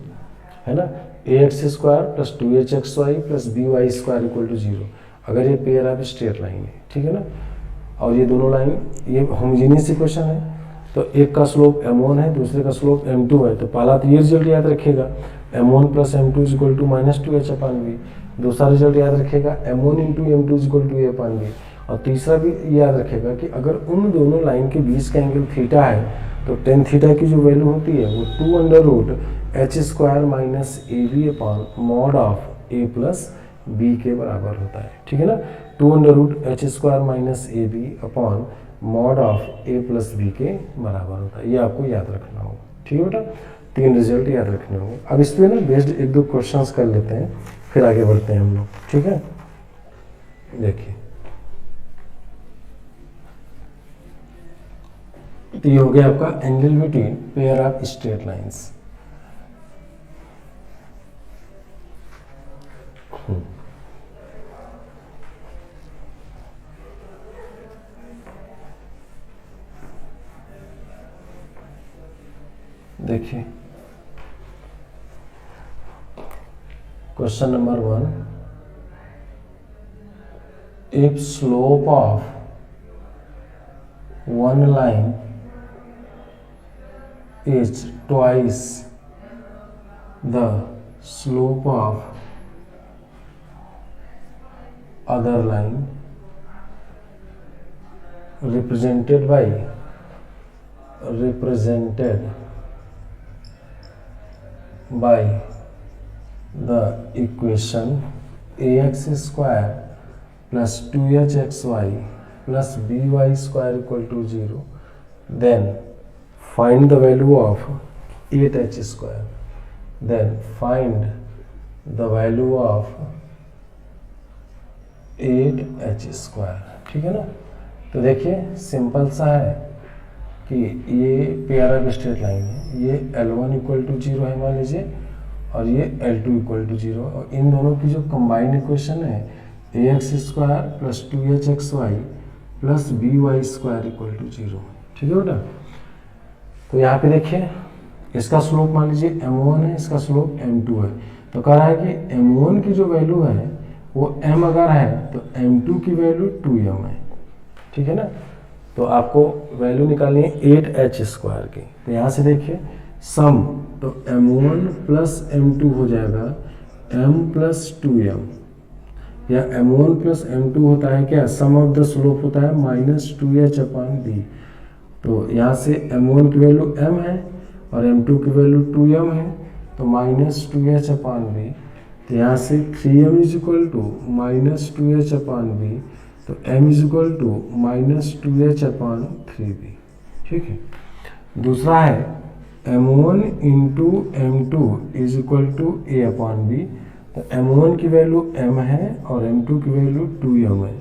है ना, A X square plus 2hxy plus B Y square equal to 0, अगर ये पेयर ऑफ स्ट्रेट लाइन है, ठीक है ना, और ये दोनों लाइन ये होमोजेनियस इक्वेशन है, तो एक का स्लोप m1 है, दूसरे का स्लोप m2 है, तो पहला तो ये रिजल्ट याद रखिएगा m1 plus m2 is equal to minus 2h upon B, दूसरा रिजल्ट याद रखिएगा m1 into m2 is equal to a upon B, और तीसरा भी याद रखिएगा कि अगर उन दोनों लाइन के बीच का एंगल थीटा है तो टेन थीटा की जो वैल्यू होती है वो 2 under root H square minus A B upon mod of A plus B के बराबर होता है, ठीक है ना। 2 under root H square minus A B upon mod of A plus B के बराबर होता है, ये आपको याद रखना होगा, ठीक है बेटा। 3 रिजल्ट याद रखने होंगे। अब इस पर ना बेस्ड 1-2 क्वेश्चंस कर लेते हैं, फिर आगे बढ़ते हैं हम लोग, ठीक है। देखिए तो ये हो गया आपका angle between pair of straight lines. देखिए question number 1, if slope of one line is twice the slope of other line represented by the equation ax square plus 2hxy plus by square equal to 0, then find the value of 8h square, then find the value of 8h square, ठीक है ना। तो देखिए simple सा है कि ये pair of straight line है, ये L1 इक्वल टू 0 है मान लीजिए, और ये L2 इक्वल टू 0, और इन दोनों की जो कंबाइंड इक्वेशन है ax square plus 2hxy plus by square equal to 0, ठीक है बेटा। तो यहाँ पे देखिए इसका स्लोप मान लीजिए m1 है, इसका स्लोप m2 है, तो कह रहा है कि m1 की जो वैल्यू है वो m अगर है तो m2 की वैल्यू 2m है, ठीक है ना। तो आपको वैल्यू निकालनी है 8h स्क्वायर की, तो यहाँ से देखिए सम, तो m1 प्लस m2 हो जाएगा m प्लस 2m, या m1 प्लस m2 होता है क्या, सम ऑफ द स्लोप होता है माइनस 2h अपॉन बी। तो यहाँ से m1 की वैल्यू m है और m2 की वैल्यू 2m है, तो माइनस 2h अपॉन बी, तो यहाँ से 3m is equal to minus 2h upon B, तो m is equal to minus 2h upon 3b, ठीक है। दूसरा है m1 into m2 is equal to a upon B, तो m1 की वैल्यू m है और m2 की वैल्यू 2m है,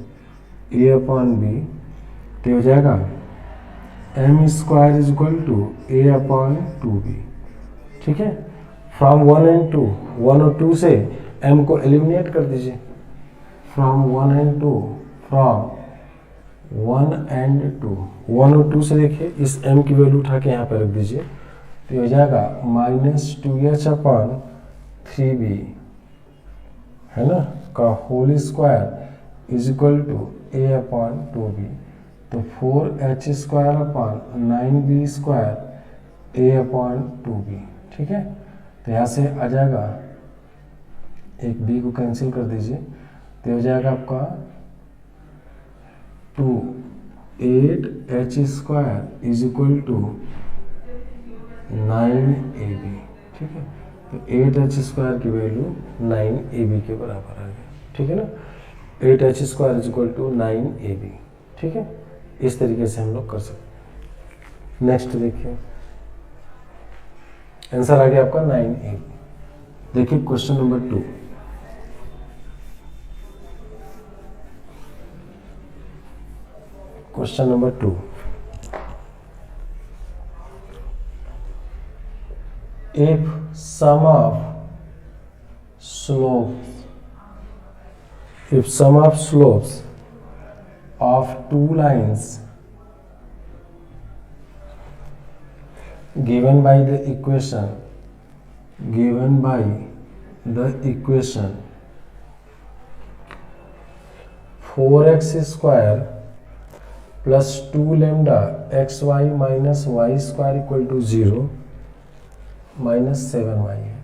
a अपॉन बी, तो हो जाएगा m square is equal to a upon 2b, ठीक है। फ्रॉम 1 एंड 2, 1 और 2 से m को एलिमिनेट कर दीजिए, फ्रॉम 1 एंड 2, फ्रॉम 1 एंड 2, 1 और 2 से देखिए इस m की वैल्यू उठा के यहाँ पर रख दीजिए, तो हो जाएगा माइनस 2h अपॉन 3b, है ना, का whole square is equal to a upon 2b, तो 4h square upon 9b square a upon 2b, ठीक है। तो यहाँ से आ जाएगा, एक b को कैंसिल कर दीजिए, तो हो जाएगा आपका to 8h² is equal to 9ab। ठीक है, तो 8h² की वैल्यू 9ab के बराबर आ गई। ठीक है ना, 8h² is equal to 9ab। ठीक है, इस तरीके से हम लोग कर सकते हैं। नेक्स्ट देखिए, आंसर आ गया आपका 9ab। देखिए question number 2, question number 2, if sum of slopes of two lines given by the equation 4x² plus 2 lambda xy minus y² equal to 0 minus 7y है,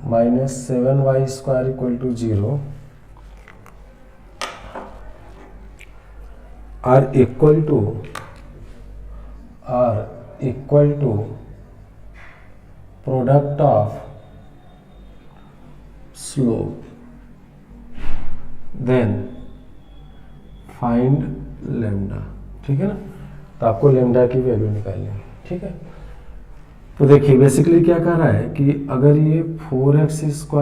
minus 7y² equal to 0 are equal to product of slope, then find lambda। ठीक है ना, तो आपको lambda की value निकालनी है। ठीक है, तो देखिए बेसिकली क्या कह रहा है कि अगर ये 4x²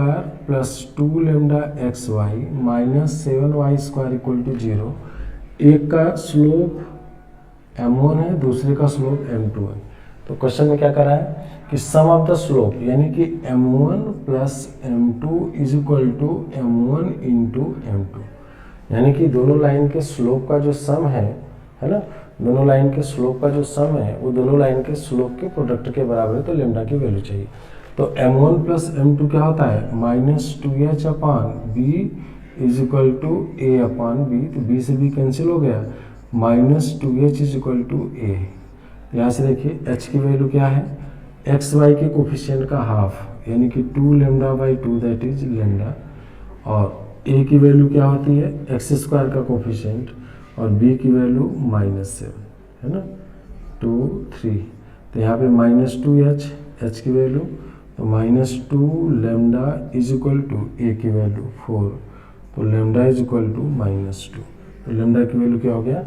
plus 2 lambda xy minus 7y² equal to 0, एक का स्लोप m1 है, दूसरे का स्लोप m2 है, तो क्वेश्चन में क्या कर रहा है कि सम ऑफ द स्लोप यानी कि m1 plus m2 is equal to m1 into m2, यानी कि दोनों लाइन के स्लोप का जो सम है ना, दोनों लाइन के स्लोप का जो सम है वो दोनों लाइन के स्लोप के प्रोडक्ट के बराबर है, तो लैम्डा की वैल्यू चाहिए। तो m1 प्लस m2 क्या होता है, -2h upon b is equal to a upon b, तो b से b कैंसिल हो गया, -2h is equal to a। यहाँ से देखिए h की वैल्यू क्या है, एक्स वाई के कोफिशिएंट का हाफ यानी कि 2 lambda by 2 that is lambda, और a की वैल्यू क्या होती है x² का कोफिशिएंट, और b की वैल्यू -7 है ना, 2 3, तो यहाँ पे -2h h की वैल्यू, तो -2 lambda is equal to a की वैल्यू 4, तो लैम्डा इज इक्वल टू -2, तो लैम्डा की वैल्यू क्या हो गया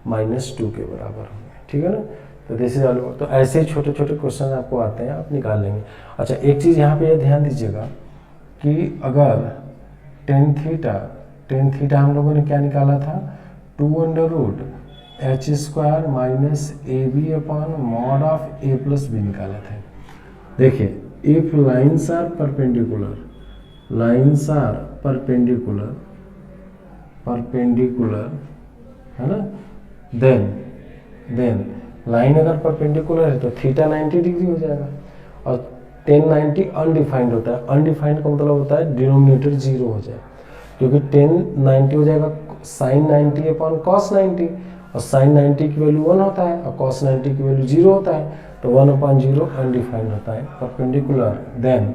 -2 के बराबर हो गया। ठीक है ना, तो दिस इज ऑल। तो ऐसे ही छोटे छोटे क्वेश्चन आपको आते हैं, आप निकाल लेंगे। अच्छा, एक चीज़ यहाँ पे ये ध्यान दीजिएगा कि अगर टेन थीटा हम लोगों ने क्या निकाला था, 2√h² minus ab upon mod of a plus b निकाला था। देखिए इफ लाइन्स आर परपेंडिकुलर है ना, देन लाइन अगर परपेंडिकुलर है तो थीटा 90 डिग्री हो जाएगा, और 1090 अनडिफाइंड होता है। अनडिफाइंड का मतलब होता है डिनोमिनेटर 0 हो जाए, क्योंकि 1090 हो जाएगा साइन 90 अपॉन कॉस 90, और साइन 90 की वैल्यू 1 होता है और कॉस 90 की वैल्यू 0 होता है, तो 1/0 अनडिफाइंड होता है। Perpendicular then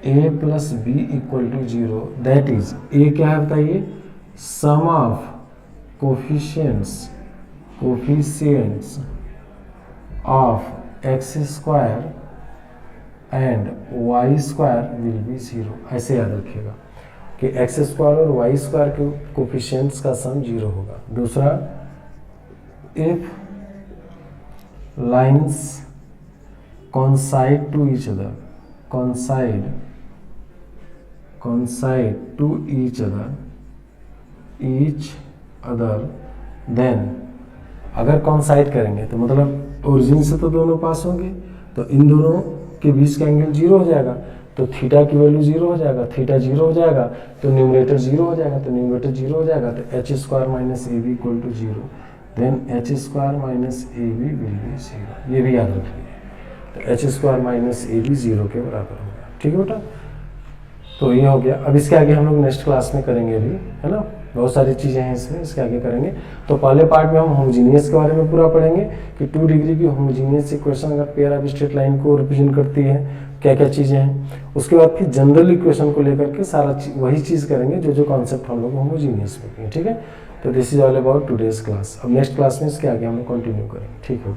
a plus B equal to 0, that is a क्या है बताइए, sum of coefficients of x² and y² will be 0। ऐसे याद रखिएगा कि x² और y² के कोफिशिएंट्स का सम 0 होगा। दूसरा, if lines coincide to each other, then अगर coincide करेंगे तो मतलब ओरिजिन से तो दोनों पास होंगे, तो इन दोनों के बीच का एंगल 0 हो जाएगा, तो थीटा की वैल्यू 0 हो जाएगा, थीटा 0 हो जाएगा तो न्यूमरेटर 0 हो जाएगा, तो न्यूमरेटर 0 हो जाएगा, तो h² minus ab equal to 0, then h² minus ab will be 0। ये भी याद रखिए, तो h² माइनस ab 0 के बराबर होगा। ठीक है बेटा, तो ये हो गया। अब इसके आगे हम लोग नेक्स्ट क्लास में करेंगे अभी, है ना, बहुत सारी चीज़ें हैं इसमें, इसके आगे करेंगे। तो पहले पार्ट में हम होमोजीनियस के बारे में पूरा पढ़ेंगे कि 2 डिग्री की होमोजीनियस इक्वेशन अगर पेयर ऑफ स्ट्रेट लाइन को रिप्रेजेंट करती है, क्या क्या चीज़ें हैं। उसके बाद फिर जनरल इक्वेशन को लेकर के सारा वही चीज़ करेंगे जो कॉन्सेप्ट हम लोग होमोजीनियस में किए। ठीक है, तो this is all about today's class. अब नेक्स्ट क्लास में इसके आगे हम लोग कंटिन्यू करें, ठीक है।